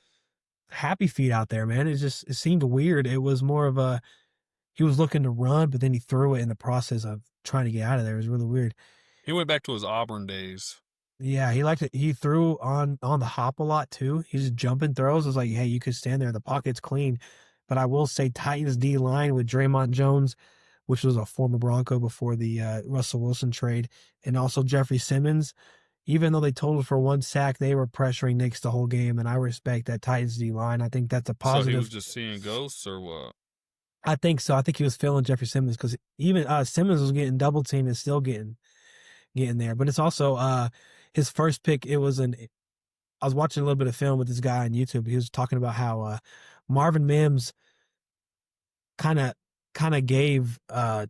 happy feet out there, man. It seemed weird. It was more of he was looking to run, but then he threw it in the process of trying to get out of there. It was really weird. He went back to his Auburn days. Yeah, he liked it. He threw on the hop a lot too. He's just jumping throws. It was like, hey, you could stand there. The pocket's clean. But I will say Titans D-line with Draymond Jones, which was a former Bronco before the Russell Wilson trade, and also Jeffrey Simmons. Even though they totaled for 1 sack, they were pressuring Knicks the whole game, and I respect that Titans D-line. I think that's a positive. So he was just seeing ghosts or what? I think so. I think he was feeling Jeffrey Simmons because even Simmons was getting double teamed and still getting there. But it's also his first pick. I was watching a little bit of film with this guy on YouTube. He was talking about how Marvin Mims kind of gave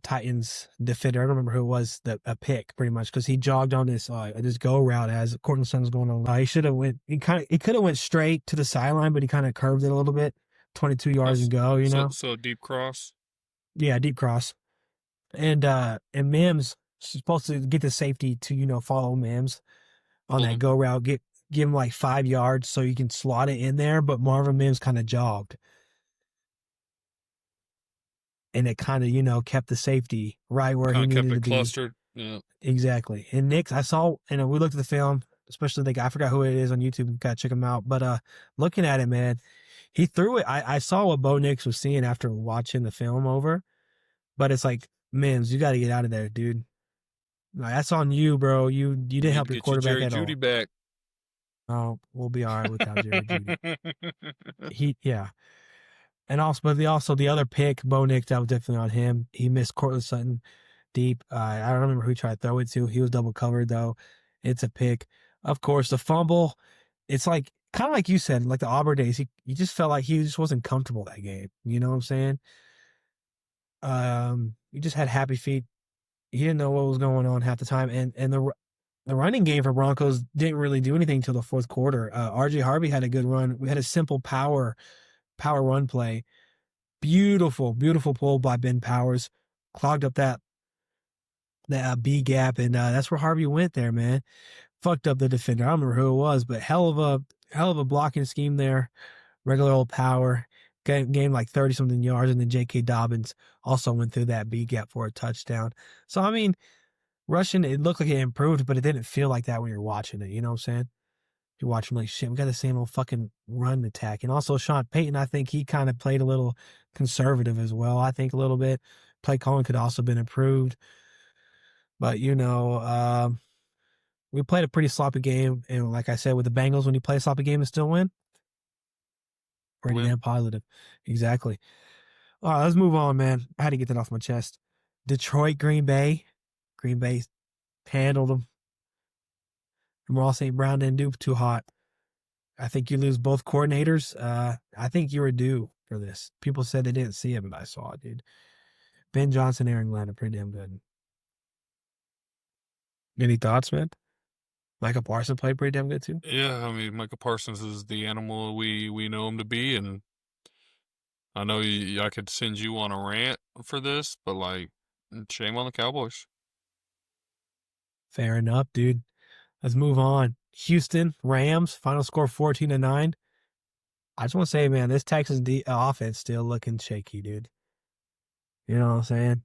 Titans defender, I don't remember who it was, a pick pretty much because he jogged on this go route as Courtland Sutton was going on. He could have went straight to the sideline, but he kind of curved it a little bit, 22 yards and go. So deep cross. Yeah, deep cross, and Mims supposed to get the safety to follow Mims on that go route, give him like 5 yards so you can slot it in there, but Marvin Mims kind of jogged. And it kind of, kept the safety right where he needed to be. Clustered. Yeah. Exactly. And Knicks, I saw, we looked at the film, especially the guy, I forgot who it is on YouTube. Got to check him out. But looking at it, man, he threw it. I saw what Bo Nix was seeing after watching the film over. But it's like, Mims, you got to get out of there, dude. Like, that's on you, bro. You didn't help your quarterback at all. Judy back. Oh, we'll be all right without Jerry Judy. And also, the other pick, Bo Nix, that was definitely on him. He missed Courtland Sutton deep. I don't remember who he tried to throw it to. He was double covered, though. It's a pick. Of course, the fumble, it's like, kind of like you said, like the Auburn days, he just felt like he just wasn't comfortable that game. You know what I'm saying? He just had happy feet. He didn't know what was going on half the time. And the running game for Broncos didn't really do anything until the fourth quarter. R.J. Harvey had a good run. We had a simple power run play. Beautiful pull by Ben Powers. Clogged up that the B gap, and that's where Harvey went there, man. Fucked up the defender. I don't remember who it was, but hell of a blocking scheme there. Regular old power. Gained like 30-something yards, and then J.K. Dobbins also went through that B gap for a touchdown. So, I mean, rushing, it looked like it improved, but it didn't feel like that when you're watching it. You know what I'm saying? You're watching like, shit, we got the same old fucking run attack. And also Sean Payton, I think he kind of played a little conservative as well. I think a little bit. Play calling could also been improved. But, we played a pretty sloppy game. And like I said, with the Bengals, when you play a sloppy game and still win, pretty damn positive. Exactly. All right, let's move on, man. I had to get that off my chest. Detroit, Green Bay. Green Bay handled them. And Ross St. Brown didn't do too hot. I think you lose both coordinators. I think you were due for this. People said they didn't see it, but I saw it, dude. Ben Johnson, Aaron Glenn are pretty damn good. Any thoughts, man? Micah Parsons played pretty damn good too. Yeah, I mean, Micah Parsons is the animal we know him to be, and I know I could send you on a rant for this, but like, shame on the Cowboys. Fair enough, dude. Let's move on. Houston Rams final score 14-9. I just want to say, man, this Texans offense still looking shaky, dude. You know what I'm saying?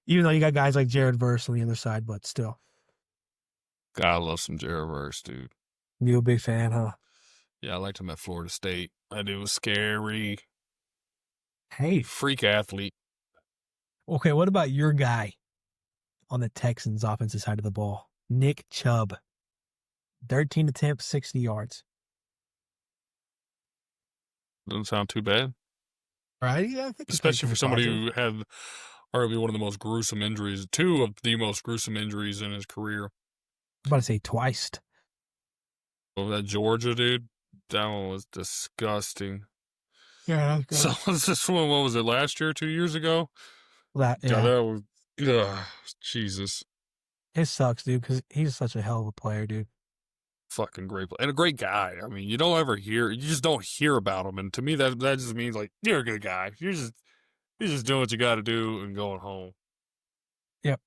Even though you got guys like Jared Verse on the other side, but still. God, I love some Jared Verse, dude. You a big fan, huh? Yeah, I liked him at Florida State. That dude was scary. Hey. Freak athlete. Okay, what about your guy on the Texans offensive side of the ball? Nick Chubb. 13 attempts, 60 yards. Doesn't sound too bad. Right? Yeah, I think especially for somebody who had arguably one of the most gruesome injuries, two of the most gruesome injuries in his career. I'm about to say twice. Oh, that Georgia dude, that one was disgusting. Yeah. So was this one? What was it? Last year, 2 years ago? Yeah. That was. Jesus. It sucks, dude, because he's such a hell of a player, dude. Fucking great player. And a great guy. I mean, you just don't hear about him. And to me, that just means like you're a good guy. You're just doing what you got to do and going home. Yep.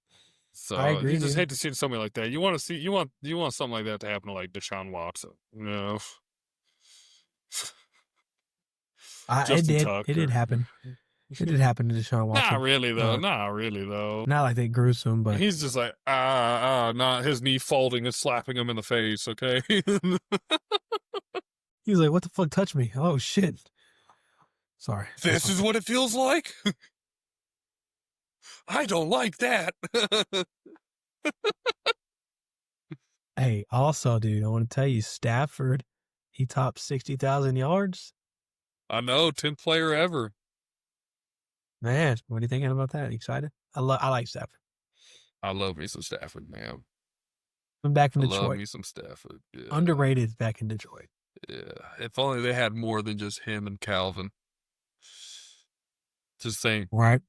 So I agree. You just hate to see something like that. You want something like that to happen to like Deshaun Watson. You know. It did happen. It did happen to Deshaun Watson. Not really though. Not like that gruesome, but he's just like not his knee folding and slapping him in the face. Okay. He's like, "What the fuck touched me? Oh shit!" Sorry. This is what it feels like. I don't like that. Hey, also, dude, I want to tell you, Stafford, he topped 60,000 yards. I know, 10th player ever. Man, what are you thinking about that? Excited? I like Stafford. I love me some Stafford, man. I'm back in Detroit. Love me some Stafford. Yeah. Underrated back in Detroit. Yeah. If only they had more than just him and Calvin. Just think. Right.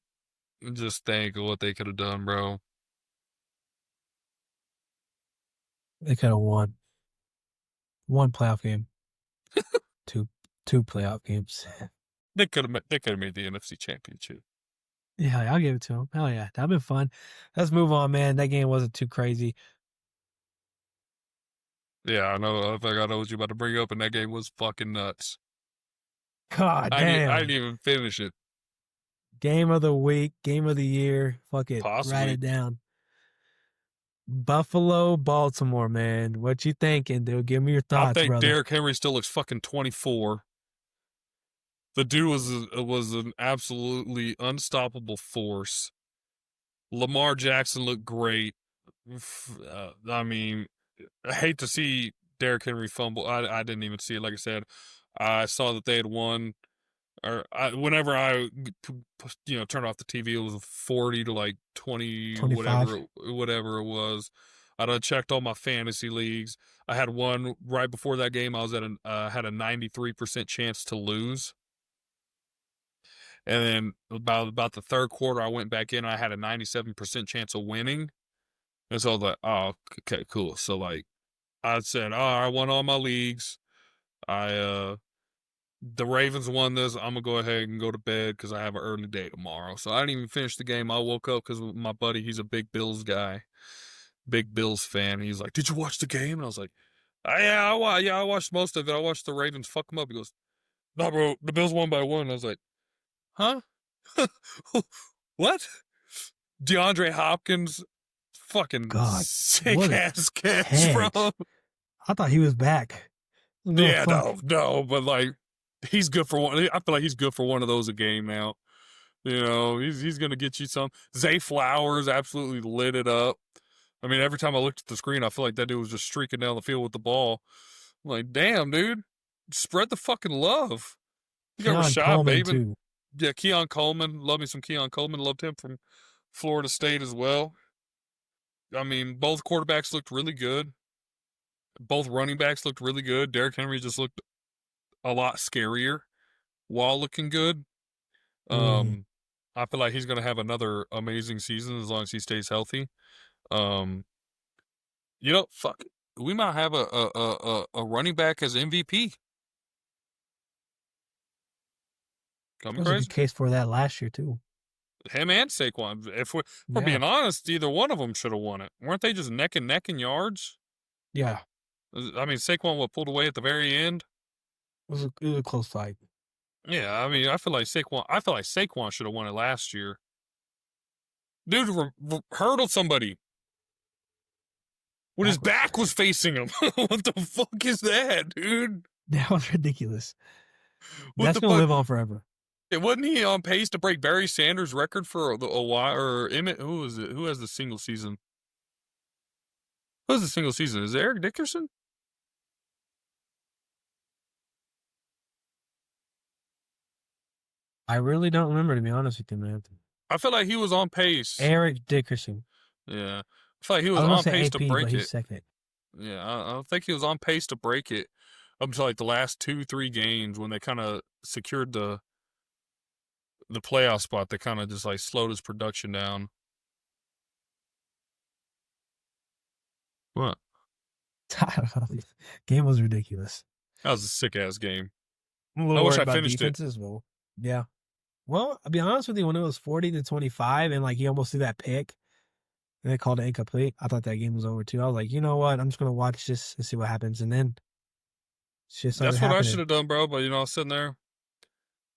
Just think of what they could have done, bro. They could have won. One playoff game. two playoff games. They could have made the NFC Championship. Yeah, I'll give it to them. Hell yeah. That'd been fun. Let's move on, man. That game wasn't too crazy. Yeah, I know. I think I know what you're about to bring up, and that game was fucking nuts. God damn. I didn't even finish it. Game of the week, game of the year. Fuck it. Possibly. Write it down. Baltimore, man. What you thinking, dude? Give me your thoughts, I think brother. Derrick Henry still looks fucking 24. The dude was an absolutely unstoppable force. Lamar Jackson looked great. I mean, I hate to see Derrick Henry fumble. I didn't even see it. Like I said, I saw that they had won. Or whenever I turned off the TV, it was 40 to like 20, 25. whatever it was. I'd checked all my fantasy leagues. I had one right before that game. I was at had a 93% chance to lose. And then about the third quarter, I went back in. I had a 97% chance of winning. And so I was like, oh, okay, cool. So like, I said, I won all my leagues. I The Ravens won this. I'm gonna go ahead and go to bed because I have an early day tomorrow. So I didn't even finish the game. I woke up because my buddy, he's a big Bills guy, big Bills fan. He's like, "Did you watch the game?" And I was like, "Yeah, I watched most of it. I watched the Ravens fuck them up." He goes, "No, bro, the Bills won by 1." I was like, "Huh? What?" DeAndre Hopkins, fucking God, sick what a ass catch, catch. bro. I thought he was back. Yeah, no, but like he's good for one. I feel like he's good for one of those a game now. You know, he's gonna get you some. Zay Flowers absolutely lit it up. I mean, every time I looked at the screen, I feel like that dude was just streaking down the field with the ball. I'm like, damn, dude, spread the fucking love. You got Rashad Bateman. Yeah, Keon Coleman. Love me some Keon Coleman. Loved him from Florida State as well. I mean, both quarterbacks looked really good. Both running backs looked really good. Derrick Henry just looked a lot scarier while looking good. I feel like he's going to have another amazing season as long as he stays healthy. You know, fuck, we might have a running back as MVP. There was a good case for that last year too. Him and Saquon. If we're being honest, either one of them should have won it. Weren't they just neck and neck in yards? Yeah. I mean, Saquon pulled away at the very end. It was a close fight. Yeah, I mean, I feel like Saquon should have won it last year. Dude hurdled somebody when his back was facing him. What the fuck is that, dude? That was ridiculous. That's gonna live on forever. Wasn't he on pace to break Barry Sanders' record for a while? Or Emmett? Who is it? Who has the single season? Who has the single season? Is it Eric Dickerson? I really don't remember, to be honest with you, man. I feel like he was on pace. Eric Dickerson. Yeah. I feel like he was on pace to break it. Second. Yeah, I think he was on pace to break it up until like the last 2-3 games when they kind of secured the playoff spot. They kind of just like slowed his production down. What? I don't know. Game was ridiculous. That was a sick ass game. I wish I finished it. Well, yeah. Well, I'll be honest with you, when it was 40-25 and like he almost threw that pick and they called it incomplete, I thought that game was over too. I was like, you know what? I'm just gonna watch this and see what happens. And then that's what I should have done, bro. But you know, I was sitting there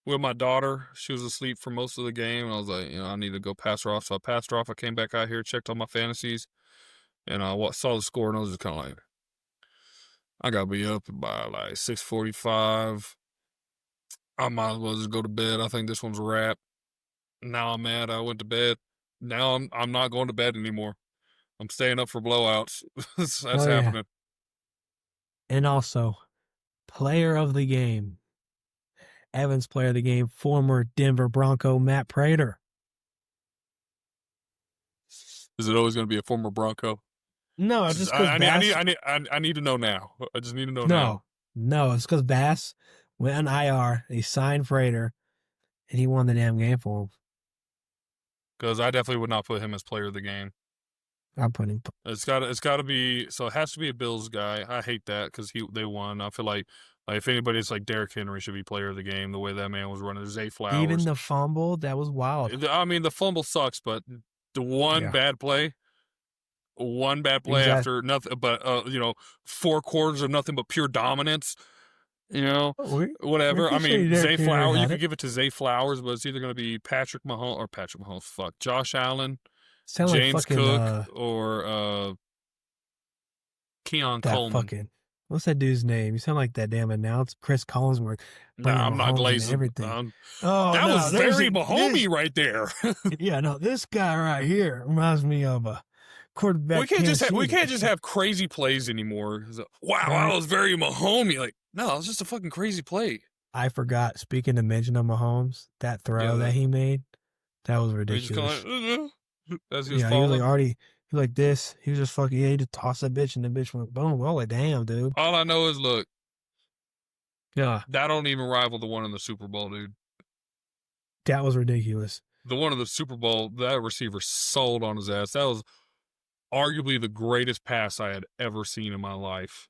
with my daughter. She was asleep for most of the game, and I was like, you know, I need to go pass her off. So I passed her off. I came back out here, checked on my fantasies, and I saw the score, and I was just kind of like, I gotta be up by like 6:45. I might as well just go to bed. I think this one's a wrap. Now I'm mad I went to bed. Now I'm not going to bed anymore. I'm staying up for blowouts. That's happening. And also, player of the game. Evan's player of the game, former Denver Bronco Matt Prater. Is it always going to be a former Bronco? No, just because I need to know now. I just need to know now. No, it's because Bass went on IR. He signed Prater, and he won the damn game for him. Because I definitely would not put him as player of the game. I'll put him. It's got to be. So it has to be a Bills guy. I hate that because they won. I feel like if anybody, it's like Derrick Henry should be player of the game. The way that man was running, Zay Flowers. Even the fumble, that was wild. I mean, the fumble sucks, but the one bad play after nothing, but you know, 4 quarters of nothing but pure dominance. You know, whatever. I mean, Zay Flowers. You could give it to Zay Flowers, but it's either going to be Josh Allen, James Cook, or Keon Coleman. What's that dude's name? You sound like that damn announcer, Chris Collinsworth. Nah, I'm not glazing. Everything. That was very Mahomey right there. Yeah, no, this guy right here reminds me of a quarterback. We can't just have crazy plays anymore. Wow, that was very Mahomey. Like, no, it was just a fucking crazy play. I forgot. Speaking to mention of Mahomes, that throw that he made, that was ridiculous. As he was he was like already. He like this. He was just fucking. Yeah, he just tossed that bitch, and the bitch went boom. Well, like damn, dude. All I know is, look. Yeah. That don't even rival the one in the Super Bowl, dude. That was ridiculous. The one in the Super Bowl, that receiver sold on his ass. That was arguably the greatest pass I had ever seen in my life.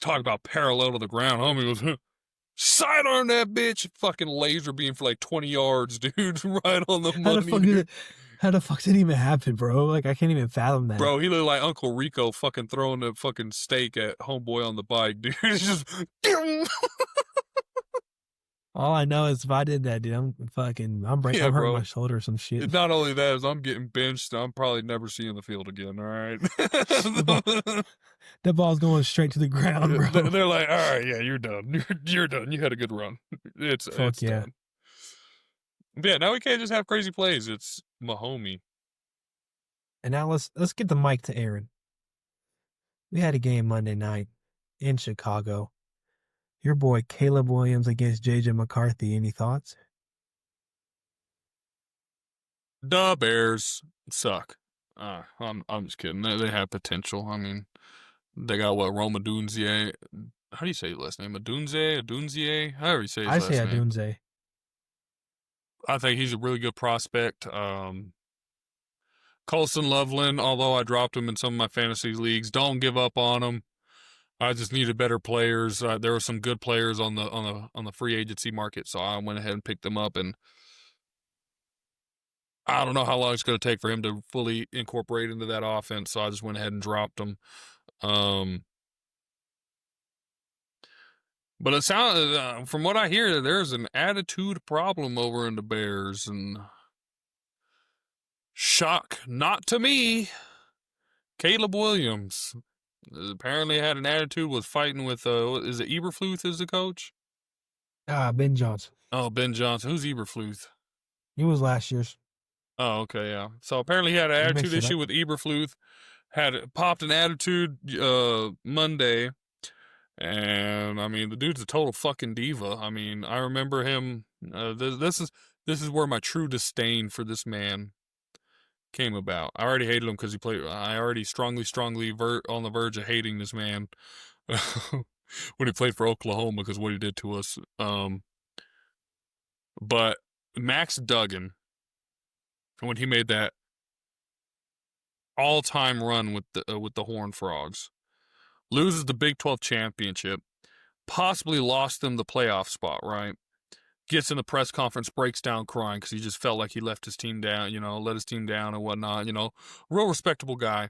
Talk about parallel to the ground. Homie was Sidearm that bitch. Fucking laser beam for like 20 yards, dude. Right on the money. How the fuck did it even happen, bro? Like, I can't even fathom that. Bro, he looked like Uncle Rico fucking throwing the fucking steak at homeboy on the bike, dude. It's just... All I know is if I did that, dude, I'm hurting my shoulder or some shit. Not only that, is I'm getting benched. I'm probably never seeing the field again, all right? That ball's going straight to the ground, bro. They're like, all right, yeah, you're done. You're done. You had a good run. It's done. Yeah, now we can't just have crazy plays. It's my homie. And now let's get the mic to Aaryn. We had a game Monday night in Chicago. Your boy Caleb Williams against J.J. McCarthy. Any thoughts? The Bears suck. I'm just kidding. They have potential. I mean, they got what, Roma Dunze. How do you say his last name? Adunze? However you say his last name. I say Adunze. I think he's a really good prospect. Colson Loveland, although I dropped him in some of my fantasy leagues, don't give up on him. I just needed better players. There were some good players on the free agency market, so I went ahead and picked them up. And I don't know how long it's going to take for him to fully incorporate into that offense, so I just went ahead and dropped him. But it sounds, from what I hear, there's an attitude problem over in the Bears, and shock not to me. Caleb Williams apparently had an attitude, was fighting with, is it Eberfluth is the coach? Ben Johnson. Oh, Ben Johnson. Who's Eberfluth? He was last year's. Oh, okay, yeah. So apparently he had an attitude issue with Eberfluth, popped an attitude Monday, and, I mean, the dude's a total fucking diva. I mean, I remember him, this is where my true disdain for this man came about. I already hated him because I already strongly on the verge of hating this man when he played for Oklahoma because what he did to us. But Max Duggan, when he made that all-time run with the Horned Frogs, loses the Big 12 championship, possibly lost them the playoff spot, right? Gets in the press conference, breaks down crying because he just felt like he left his team down, let his team down and whatnot, real respectable guy.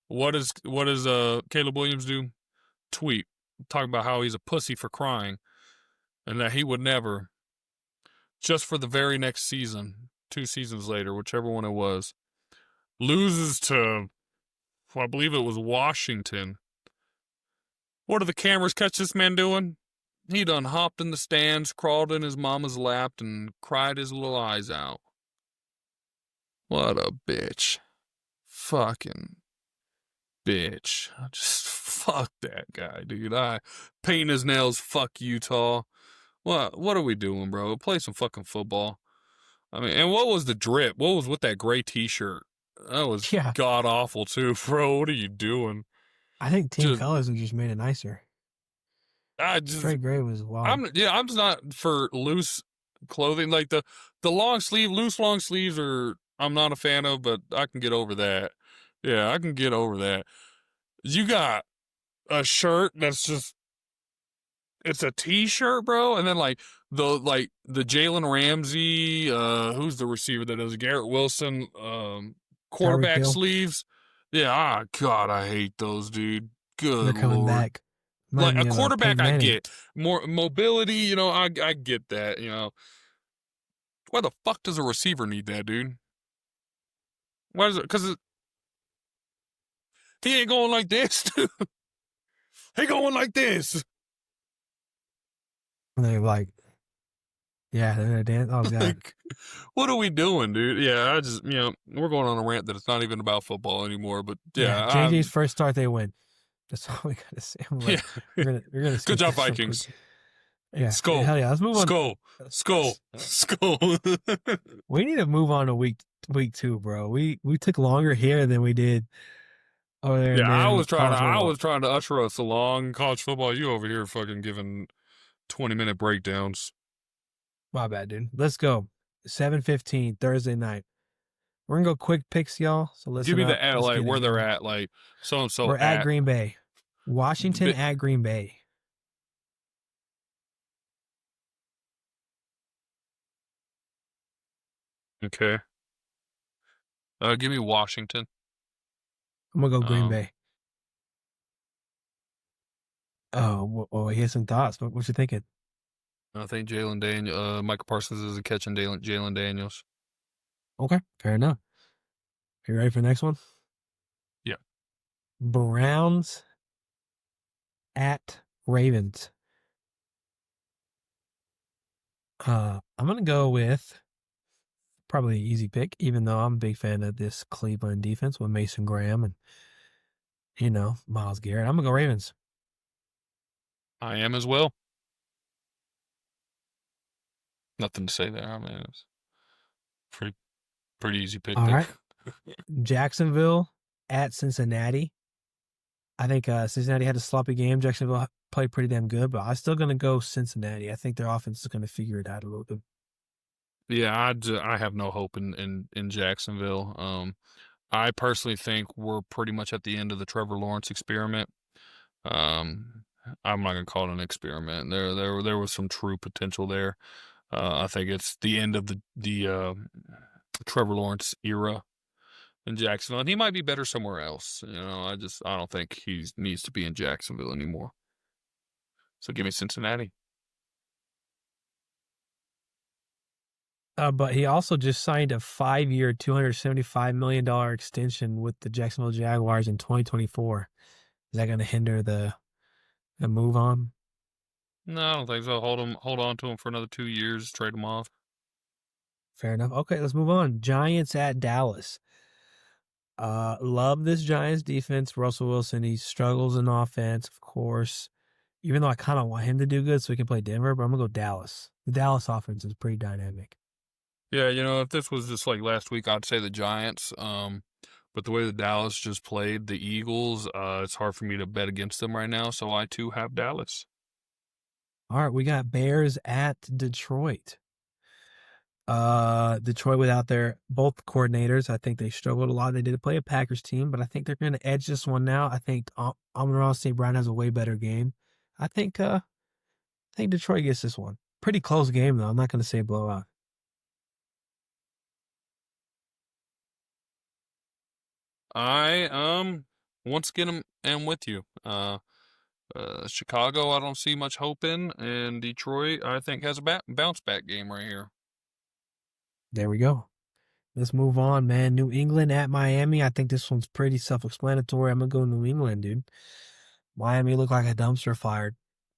What does Caleb Williams do? Tweet, talking about how he's a pussy for crying and that he would never, just for the very next season, 2 seasons later, whichever one it was, loses to, I believe it was Washington. What do the cameras catch this man doing? He done hopped in the stands, crawled in his mama's lap, and cried his little eyes out. What a bitch. Fucking bitch. Just fuck that guy, dude. I paint his nails, fuck Utah. What are we doing, bro? Play some fucking football. I mean, and what was the drip? What was with that gray t-shirt? That was god-awful, too, bro. What are you doing? I think team colors just made it nicer. Straight gray was wild. I'm just not for loose clothing. Like the loose long sleeves I'm not a fan of, but I can get over that. Yeah, I can get over that. You got a shirt that's just, it's a t-shirt, bro, and then the Jalen Ramsey, who's the receiver that does Garrett Wilson, quarterback sleeves. Yeah, God, I hate those, dude. Good They're coming back. Like a quarterback, I get more mobility. I get that. Why the fuck does a receiver need that, dude? Why is it? Because he ain't going like this, dude. He going like this. They're like, yeah, they're dancing. Oh god, what are we doing, dude? Yeah, I just we're going on a rant that it's not even about football anymore. But yeah, JJ's first start, they win. That's all we gotta say. We're gonna good job, Vikings. Yeah, Skull. Hell yeah, let's move on. Skull. We need to move on to week 2, bro. We took longer here than we did over there. Yeah, I was trying to usher us along college football. You over here fucking giving 20-minute breakdowns. My bad, dude. Let's go. 7:15 Thursday night. We're gonna go quick picks, y'all. So let's give me the where they're at, like so and so. We're at Green Bay. Washington at Green Bay. Okay. Give me Washington. I'm gonna go Green Bay. Oh, well, he has some thoughts. What you thinking? I think Michael Parsons isn't catching Jalen Daniels. Okay, fair enough. You ready for the next one? Yeah. Browns at Ravens. I'm gonna go with probably an easy pick, even though I'm a big fan of this Cleveland defense with Mason Graham and Myles Garrett. I'm gonna go Ravens. I am as well. Nothing to say there. I mean, it's pretty easy pick. All there. right. Jacksonville at Cincinnati. I think Cincinnati had a sloppy game. Jacksonville played pretty damn good, but I'm still going to go Cincinnati. I think their offense is going to figure it out a little bit. Yeah, I have no hope in Jacksonville. I personally think we're pretty much at the end of the Trevor Lawrence experiment. I'm not going to call it an experiment. There was some true potential there. I think it's the end of the Trevor Lawrence era in Jacksonville, and he might be better somewhere else. I don't think he needs to be in Jacksonville anymore. So give me Cincinnati. But he also just signed a 5-year, $275 million extension with the Jacksonville Jaguars in 2024. Is that going to hinder the move on? No, I don't think so. Hold on to him for another 2 years. Trade him off. Fair enough. Okay, let's move on. Giants at Dallas. Love this Giants defense. Russell Wilson, he struggles in offense, of course. Even though I kind of want him to do good so he can play Denver, but I'm going to go Dallas. The Dallas offense is pretty dynamic. Yeah, if this was just like last week, I'd say the Giants. But the way the Dallas just played the Eagles, it's hard for me to bet against them right now. So I too have Dallas. All right, we got Bears at Detroit. Detroit without their both coordinators, I think they struggled a lot. They did play a Packers team, but I think they're going to edge this one now. I think Amon-Ra St. Brown has a way better game. I think Detroit gets this one. Pretty close game though. I'm not going to say blowout. I once again am with you. Chicago, I don't see much hope in, and Detroit, I think, has a bounce back game right here. There we go. Let's move on, man. New England at Miami. I think this one's pretty self-explanatory. I'm gonna go New England, dude. Miami looked like a dumpster fire,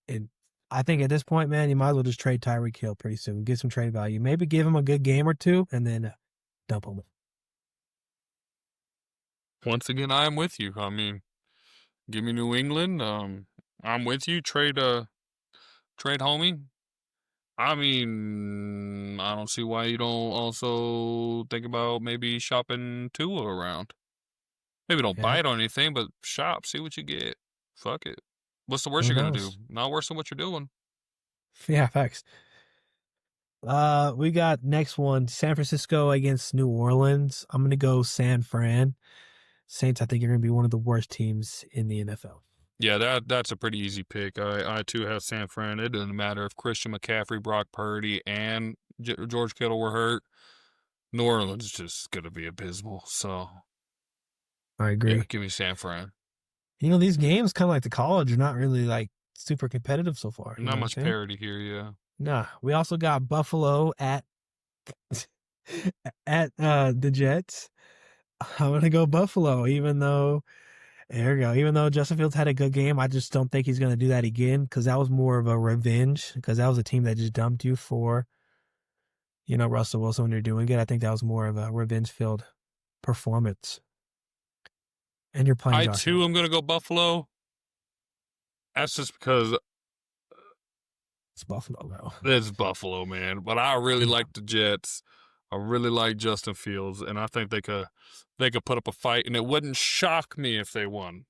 and I think at this point, man, you might as well just trade Tyreek Hill pretty soon. Get some trade value. Maybe give him a good game or two, and then dump him. Once again, I am with you. I mean, give me New England. I'm with you. Trade homie. I mean, I don't see why you don't also think about maybe shopping Tua around. Maybe don't bite on anything, but shop, see what you get. Fuck it. What's the worst you're gonna do? Not worse than what you're doing. Yeah, facts. We got next one, San Francisco against New Orleans. I'm gonna go San Fran. Saints, I think, are gonna be one of the worst teams in the NFL. Yeah, that's a pretty easy pick. I too have San Fran. It doesn't matter if Christian McCaffrey, Brock Purdy, and George Kittle were hurt. New Orleans is just gonna be abysmal. So I agree. Yeah, give me San Fran. These games, kind of like the college, are not really like super competitive so far. Not much parity here, yeah. Nah. We also got Buffalo at the Jets. I'm gonna go Buffalo, even though Justin Fields had a good game. I just don't think he's gonna do that again because that was more of a revenge. Because that was a team that just dumped you for, Russell Wilson when you're doing it. I think that was more of a revenge-filled performance. And you're playing. I too am gonna go Buffalo. That's just because it's Buffalo, though. It's Buffalo, man. But I really like the Jets. I really like Justin Fields, and I think they could put up a fight, and it wouldn't shock me if they won.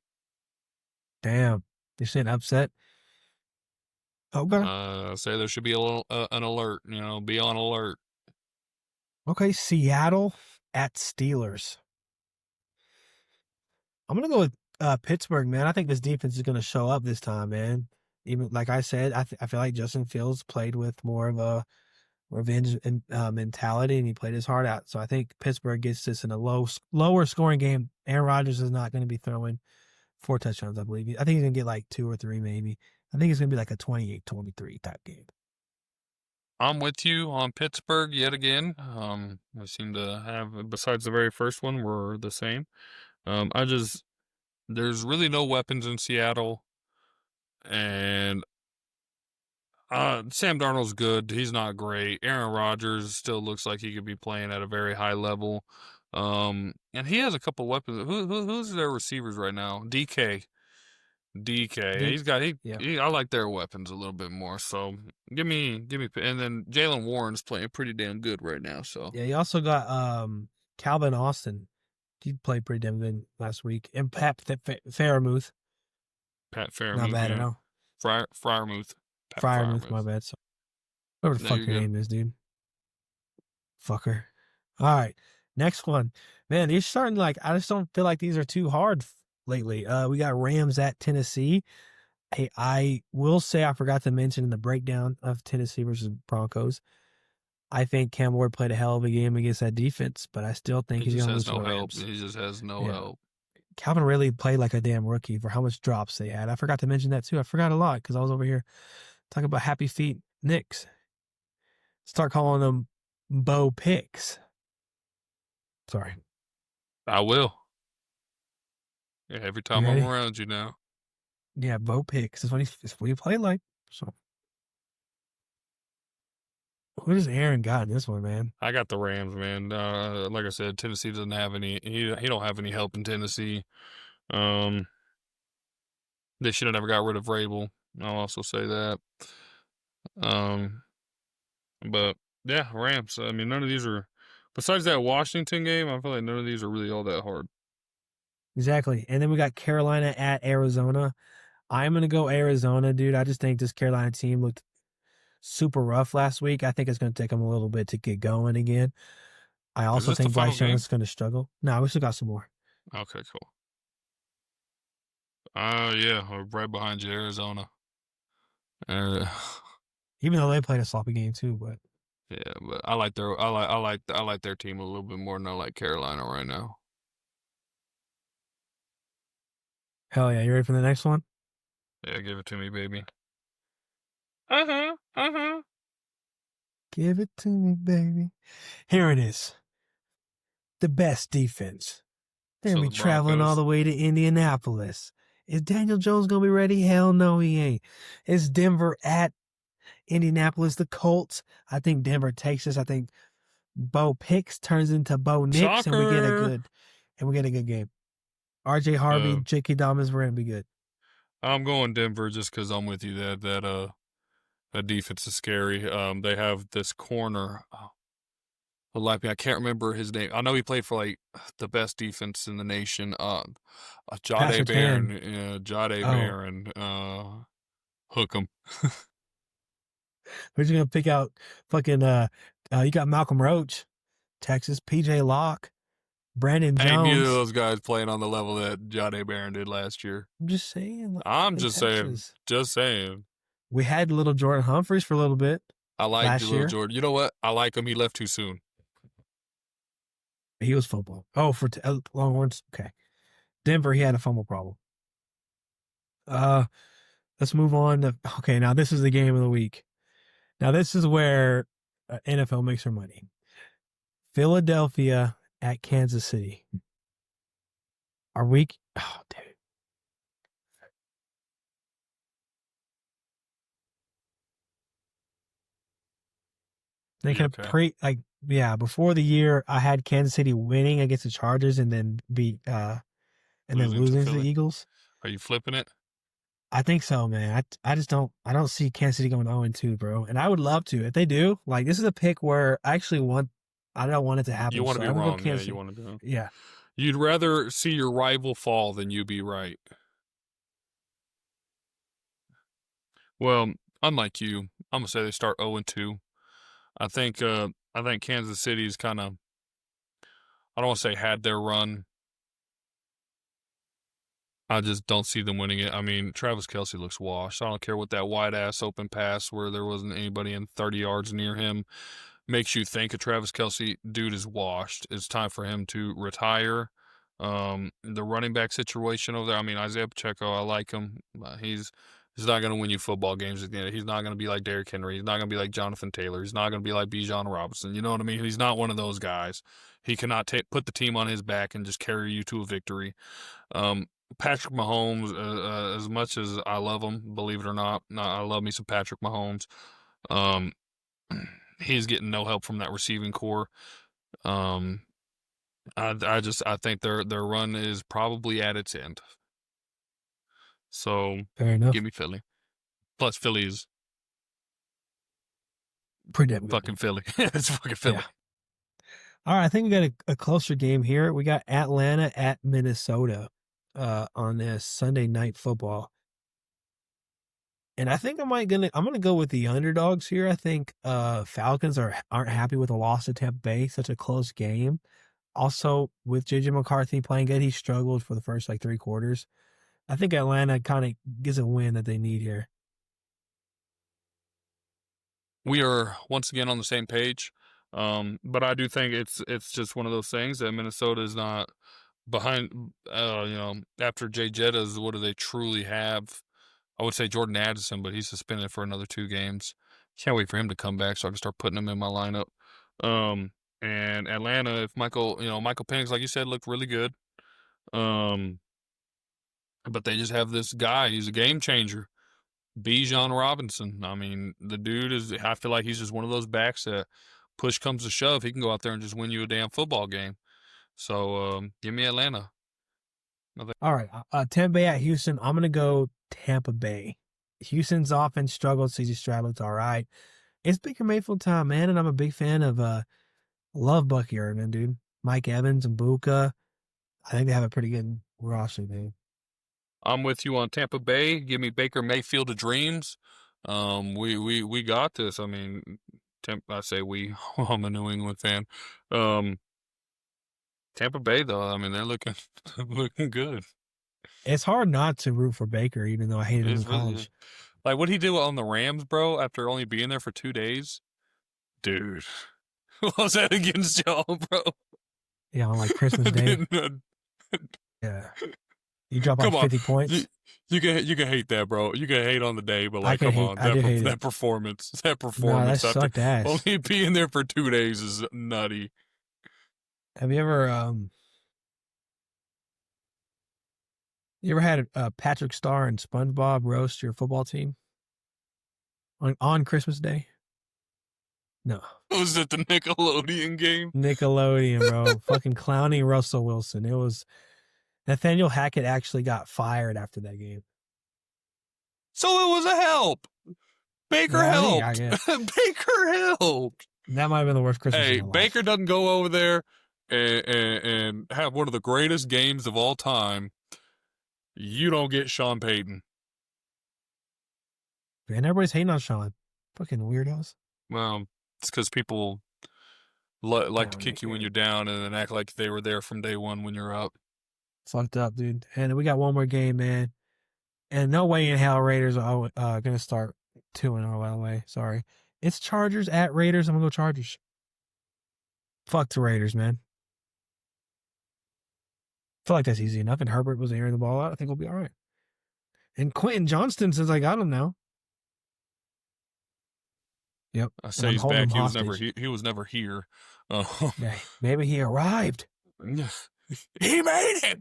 Damn, you're saying upset? Okay. Say there should be an alert. Be on alert. Okay, Seattle at Steelers. I'm gonna go with Pittsburgh, man. I think this defense is gonna show up this time, man. Even like I said, I feel like Justin Fields played with more of a revenge mentality, and he played his heart out. So I think Pittsburgh gets this in a lower scoring game. Aaron Rodgers is not going to be throwing 4 touchdowns, I believe. I think he's going to get like 2 or 3 maybe. I think it's going to be like a 28-23 type game. I'm with you on Pittsburgh yet again. We seem to have, besides the very first one, we're the same. There's really no weapons in Seattle, and Sam Darnold's good. He's not great. Aaron Rodgers still looks like he could be playing at a very high level. And he has a couple weapons. Who's their receivers right now? DK. I like their weapons a little bit more. So give me, and then Jalen Warren's playing pretty damn good right now. So yeah, you also got Calvin Austin. He played pretty damn good last week, and Pat Freiermuth. Pat Freiermuth, not bad at all. Freiermuth. Freiermuth, my bad. So, whatever the fuck your name is, dude. Fucker. All right, next one. Man, these starting I just don't feel like these are too hard lately. We got Rams at Tennessee. Hey, I will say I forgot to mention in the breakdown of Tennessee versus Broncos, I think Cam Ward played a hell of a game against that defense, but I still think he's going to lose to the Rams. He just has no help. Calvin really played like a damn rookie for how much drops they had. I forgot to mention that too. I forgot a lot because I was over here talking about Happy Feet Knicks. Start calling them Bo Picks. Sorry. I will. Yeah, every time I'm around you now. Yeah, Bo Picks is what he played like. So, who does Aaron got in this one, man? I got the Rams, man. Like I said, Tennessee doesn't have any. He don't have any help in Tennessee. They should have never got rid of Vrabel. I'll also say that. But yeah, Rams. I mean, none of these are. Besides that Washington game, I feel like none of these are really all that hard. Exactly. And then we got Carolina at Arizona. I'm going to go Arizona, dude. I just think this Carolina team looked super rough last week. I think it's going to take them a little bit to get going again. I also think Bryce Young is going to struggle. No, we still got some more. Okay, cool. Yeah, we're right behind you, Arizona. Even though they played a sloppy game too, but yeah, but I like their team a little bit more than I like Carolina right now. Hell yeah! You ready for the next one? Yeah, give it to me, baby. Give it to me, baby. Here it is. The best defense. They're going to be traveling all the way to Indianapolis. Is Daniel Jones going to be ready? Hell no, he ain't. It's Denver at Indianapolis. The Colts. I think Denver takes this. I think Bo Picks turns into Bo Nix, and we get a good game. R.J. Harvey, J.K. Dobbins, we're going to be good. I'm going Denver just because I'm with you. That defense is scary. They have this corner. I can't remember his name. I know he played for the best defense in the nation. Jade Barron. Hook him. Who's gonna pick out? Fucking you got Malcolm Roach, Texas, PJ Locke, Brandon Jones. I knew those guys playing on the level that Jade Barron did last year. I'm just saying. Just saying. We had little Jordan Humphreys for a little bit. I like little Jordan. You know what? I like him. He left too soon. He was football. Oh, for Longhorns. Okay. Denver, he had a fumble problem. Let's move on to. Okay, now this is the game of the week. Now this is where NFL makes her money. Philadelphia at Kansas City. Our week. Oh, dude. They can before the year I had Kansas City winning against the Chargers and then losing to the Eagles. Are you flipping it? I think so, man. I don't see Kansas City going 0-2, bro. And I would love to. If they do, this is a pick where I don't want it to happen. You want to be wrong. Yeah, you want to do. Yeah. You'd rather see your rival fall than you be right. Well, unlike you, I'm going to say they start 0-2. I think Kansas City's kind of, I don't want to say had their run. I just don't see them winning it. I mean, Travis Kelce looks washed. I don't care what that wide-ass open pass where there wasn't anybody in 30 yards near him makes you think of Travis Kelce. Dude is washed. It's time for him to retire. The running back situation over there, I mean, Isaiah Pacheco, I like him. He's not going to win you football games. He's not going to be like Derrick Henry. He's not going to be like Jonathan Taylor. He's not going to be like Bijan Robinson. You know what I mean? He's not one of those guys. He cannot put the team on his back and just carry you to a victory. Patrick Mahomes, as much as I love him, believe it or not, I love me some Patrick Mahomes. He's getting no help from that receiving core. I think their run is probably at its end. So fair enough. Give me Philly. Plus Philly is pretty damn good. Fucking Philly. It's fucking Philly. Yeah. All right, I think we got a closer game here. We got Atlanta at Minnesota on this Sunday Night Football. And I think I'm gonna go with the underdogs here. I think Falcons aren't happy with a loss to Tampa Bay, such a close game. Also, with J.J. McCarthy playing good, he struggled for the first 3 quarters. I think Atlanta kind of gets a win that they need here. We are once again on the same page, but I do think it's just one of those things that Minnesota is not behind. After J.J. does, what do they truly have? I would say Jordan Addison, but he's suspended for another 2 games. Can't wait for him to come back so I can start putting him in my lineup. And Atlanta, if Michael Penix, like you said, looked really good. But they just have this guy. He's a game changer. Bijan Robinson. I mean, the dude I feel like he's just one of those backs that push comes to shove, he can go out there and just win you a damn football game. So give me Atlanta. All right. Tampa Bay at Houston. I'm going to go Tampa Bay. Houston's offense struggled. CJ Stroud looks all right. It's Baker Mayfield time, man, and I'm a big fan of love Bucky Irvin, dude. Mike Evans and Buka. I think they have a pretty good roster, man. I'm with you on Tampa Bay. Give me Baker Mayfield of dreams. We got this. I mean, I say we. I'm a New England fan. Tampa Bay, though, I mean, they're looking good. It's hard not to root for Baker, even though I hated him in college. Like, what'd he do on the Rams, bro, after only being there for 2 days? Dude. What was that against y'all, bro? Yeah, on Christmas Day. Yeah. You drop 50 points. You can hate that, bro. You can hate on the day, but come on, that performance. That performance. That sucked ass. Only being there for 2 days is nutty. Have you ever had Patrick Star and SpongeBob roast your football team on Christmas Day? No. Was it the Nickelodeon game? Nickelodeon, bro. Fucking clowning Russell Wilson. It was Nathaniel Hackett actually got fired after that game. So it was a help. Baker helped. Baker helped. That might have been the worst Christmas. Hey, Baker doesn't go over there and have one of the greatest games of all time. You don't get Sean Payton. Man, everybody's hating on Sean. Fucking weirdos. Well, it's because people like to kick you when you're down and then act like they were there from day one when you're up. Fucked up, dude. And we got one more game, man. And no way in hell Raiders are going to start 2-0, by the way. Sorry. It's Chargers at Raiders. I'm going to go Chargers. Fuck the Raiders, man. I feel like that's easy enough. And Herbert was airing the ball out. I think we'll be all right. And Quentin Johnston, since I got him now. Yep. I say he's back. He was never here. Maybe he arrived. He made it.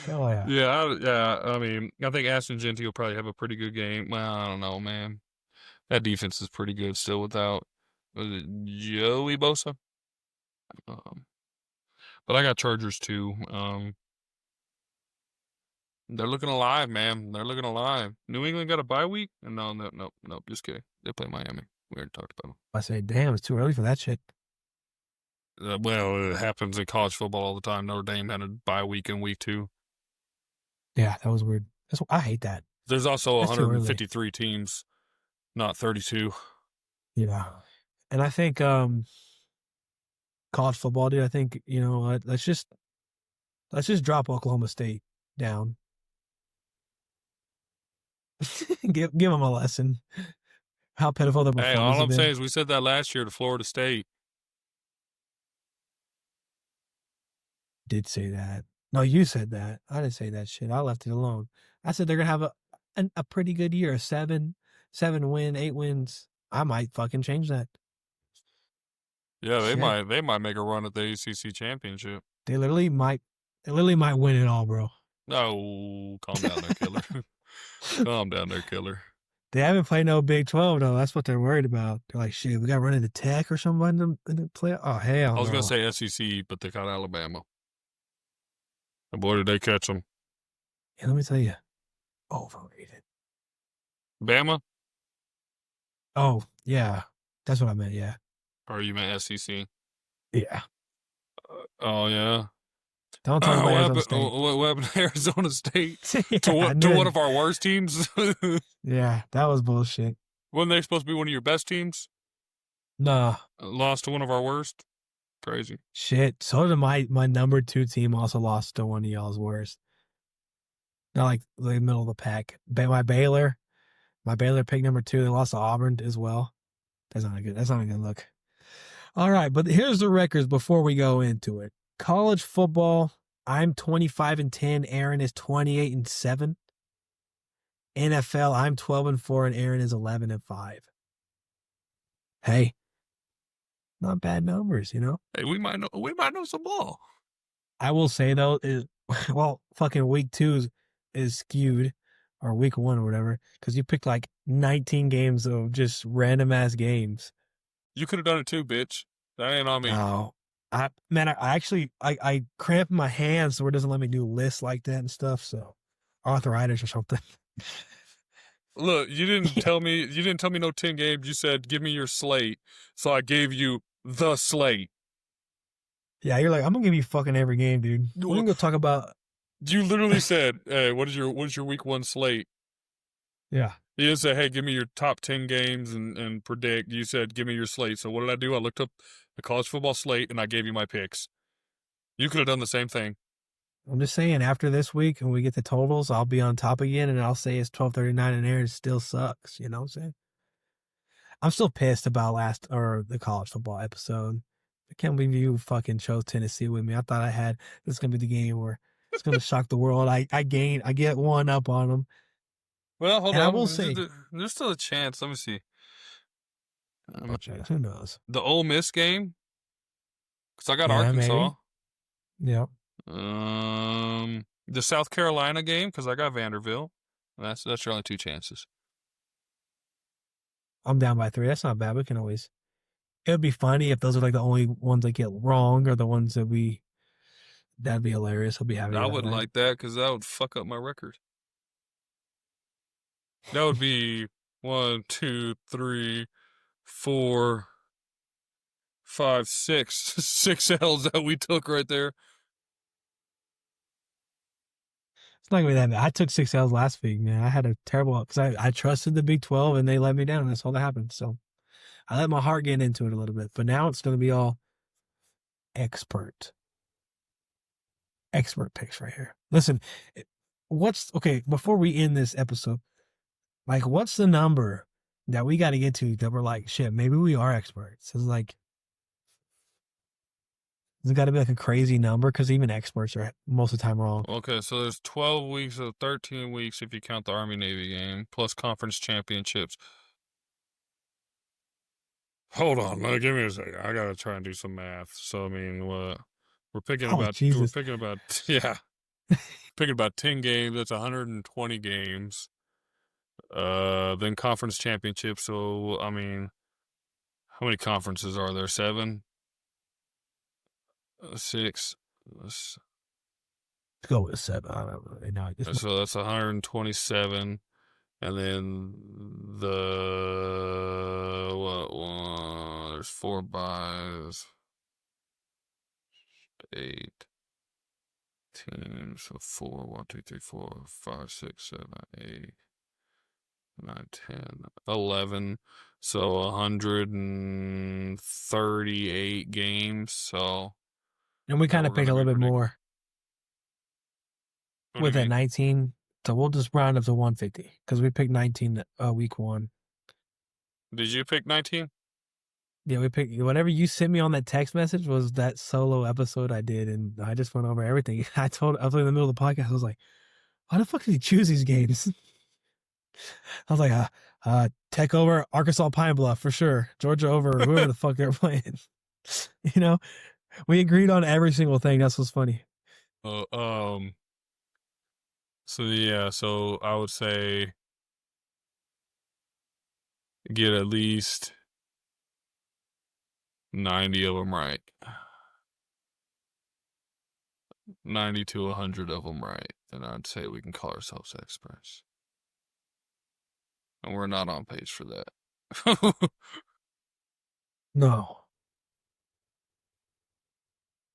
Hell yeah. Yeah. I mean, I think Ashton Genty will probably have a pretty good game. Well, I don't know, man. That defense is pretty good still without Joey Bosa. But I got Chargers too. They're looking alive, man. They're looking alive. New England got a bye week? No. Just kidding. They play Miami. We already talked about them. I say, damn, it's too early for that shit. Well, it happens in college football all the time. Notre Dame had a bye week in week 2. Yeah, that was weird. I hate that. There's also 153 teams, not 32. Yeah. And I think college football, dude, I think, let's just drop Oklahoma State down. give them a lesson. How pitiful the performance. Hey, all I'm saying is we said that last year to Florida State. Did say that. No, you said that. I didn't say that shit. I left it alone. I said they're gonna have a pretty good year. 7 win, 8 wins. I might fucking change that. Yeah, they might make a run at the ACC championship. They literally might win it all, bro. No, calm down there, killer. Calm down there, killer. They haven't played no Big 12 though. That's what they're worried about. They're like, shit, we got to run into Tech or somebody in the play. Oh hell, I was gonna say SEC, but they caught Alabama. And boy, did they catch them. Yeah, let me tell you, overrated. Bama? Oh yeah, that's what I meant. Yeah. Or you meant SEC? Yeah. Oh yeah. Don't talk about Arizona State. What happened to Arizona State? Yeah, to one of our worst teams? Yeah, that was bullshit. Wasn't they supposed to be one of your best teams? Nah. Lost to one of our worst? Crazy. Shit. So did my number 2 team also lost to one of y'all's worst. Not like the middle of the pack. My Baylor picked number 2. They lost to Auburn as well. That's not a good look. All right, but here's the records before we go into it. College football, I'm 25-10. Aaryn is 28-7. NFL, I'm 12-4, and Aaryn is 11-5. Hey, not bad numbers, you know. Hey, we might know some ball. I will say though, fucking week 2 is skewed, or week 1 or whatever, because you picked like 19 games of just random ass games. You could have done it too, bitch. That ain't on me. Oh, I actually cramped my hands so it doesn't let me do lists like that and stuff. So arthritis or something. Look, you didn't tell me no 10 games. You said give me your slate, so I gave you the slate. Yeah, you're like, I'm gonna give you fucking every game, dude. We're gonna go talk about. You literally said, "Hey, what is your week 1 slate?" Yeah. You didn't say, "Hey, give me your top 10 games and predict." You said, "Give me your slate." So what did I do? I looked up the college football slate and I gave you my picks. You could have done the same thing. I'm just saying, after this week and we get the totals, I'll be on top again, and I'll say it's 12-39, and Aaryn still sucks. You know what I'm saying? I'm still pissed about the college football episode. I can't believe you fucking chose Tennessee with me. I thought this is gonna be the game where it's gonna shock the world. I get one up on them. Well, hold on. I will say there's still a chance. Let me see. Who knows? The Ole Miss game, because I got Arkansas. Maybe. Yep. The South Carolina game, because I got Vanderbilt. That's your only 2 chances. I'm down by 3. That's not bad. We can always. It would be funny if those are like the only ones that get wrong, or the ones that that'd be hilarious. I'll be happy. I wouldn't like that, because that would fuck up my record. That would be 1, 2, 3, 4, 5, 6. 6 L's that we took right there. It's not gonna be that bad. I took 6 L's last week, man. I had a terrible, because I trusted the Big 12 and they let me down. That's all that happened. So I let my heart get into it a little bit. But now it's gonna be all expert picks right here. Listen, before we end this episode, like, what's the number that we got to get to that we're like, shit, maybe we are experts? It's like, it's got to be like a crazy number, because even experts are most of the time wrong. Okay, so there's 12 weeks of 13 weeks if you count the Army-Navy game, plus conference championships. Hold on, give me a second. I gotta try and do some math. So I mean, we're picking about 10 games. That's 120 games. Then conference championships. So I mean, how many conferences are there? 7, 6. Let's go with 7. I don't know. So that's 127. And then there's 4 buys, 8 teams, so 4, 1, 2, 3, 4, 5, 6, 7, 8, 9, 10, 11, so 138 games. So, and we kind of picked a little bit more with that 19 So we'll just round up to 150 because we picked 19 week 1. Did you pick 19? Yeah, we picked whatever you sent me on that text message was that solo episode I did, and I just went over everything. I was in the middle of the podcast. I was like, "Why the fuck did he choose these games?" I was like, Tech over Arkansas Pine Bluff for sure, Georgia over whoever the fuck they're playing. You know, we agreed on every single thing. That's what's funny. So I would say get at least 90 of them right. 90 to 100 of them right. And I'd say we can call ourselves experts. And we're not on pace for that. No.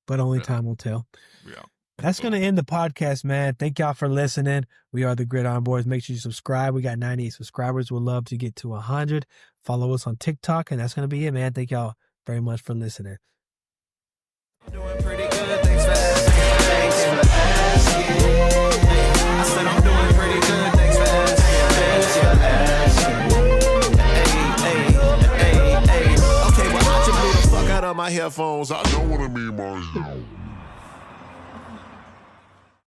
But only time will tell. Yeah. That's going to end the podcast, man. Thank y'all for listening. We are the Gridiron Boys. Make sure you subscribe. We got 98 subscribers. We'd love to get to 100. Follow us on TikTok, and that's going to be it, man. Thank y'all very much for listening. Doing pretty good. Thanks for asking. I said I'm doing pretty good. Thanks for asking. Hey. Okay, well, I just blew the fuck out of my headphones. I know what I mean, man.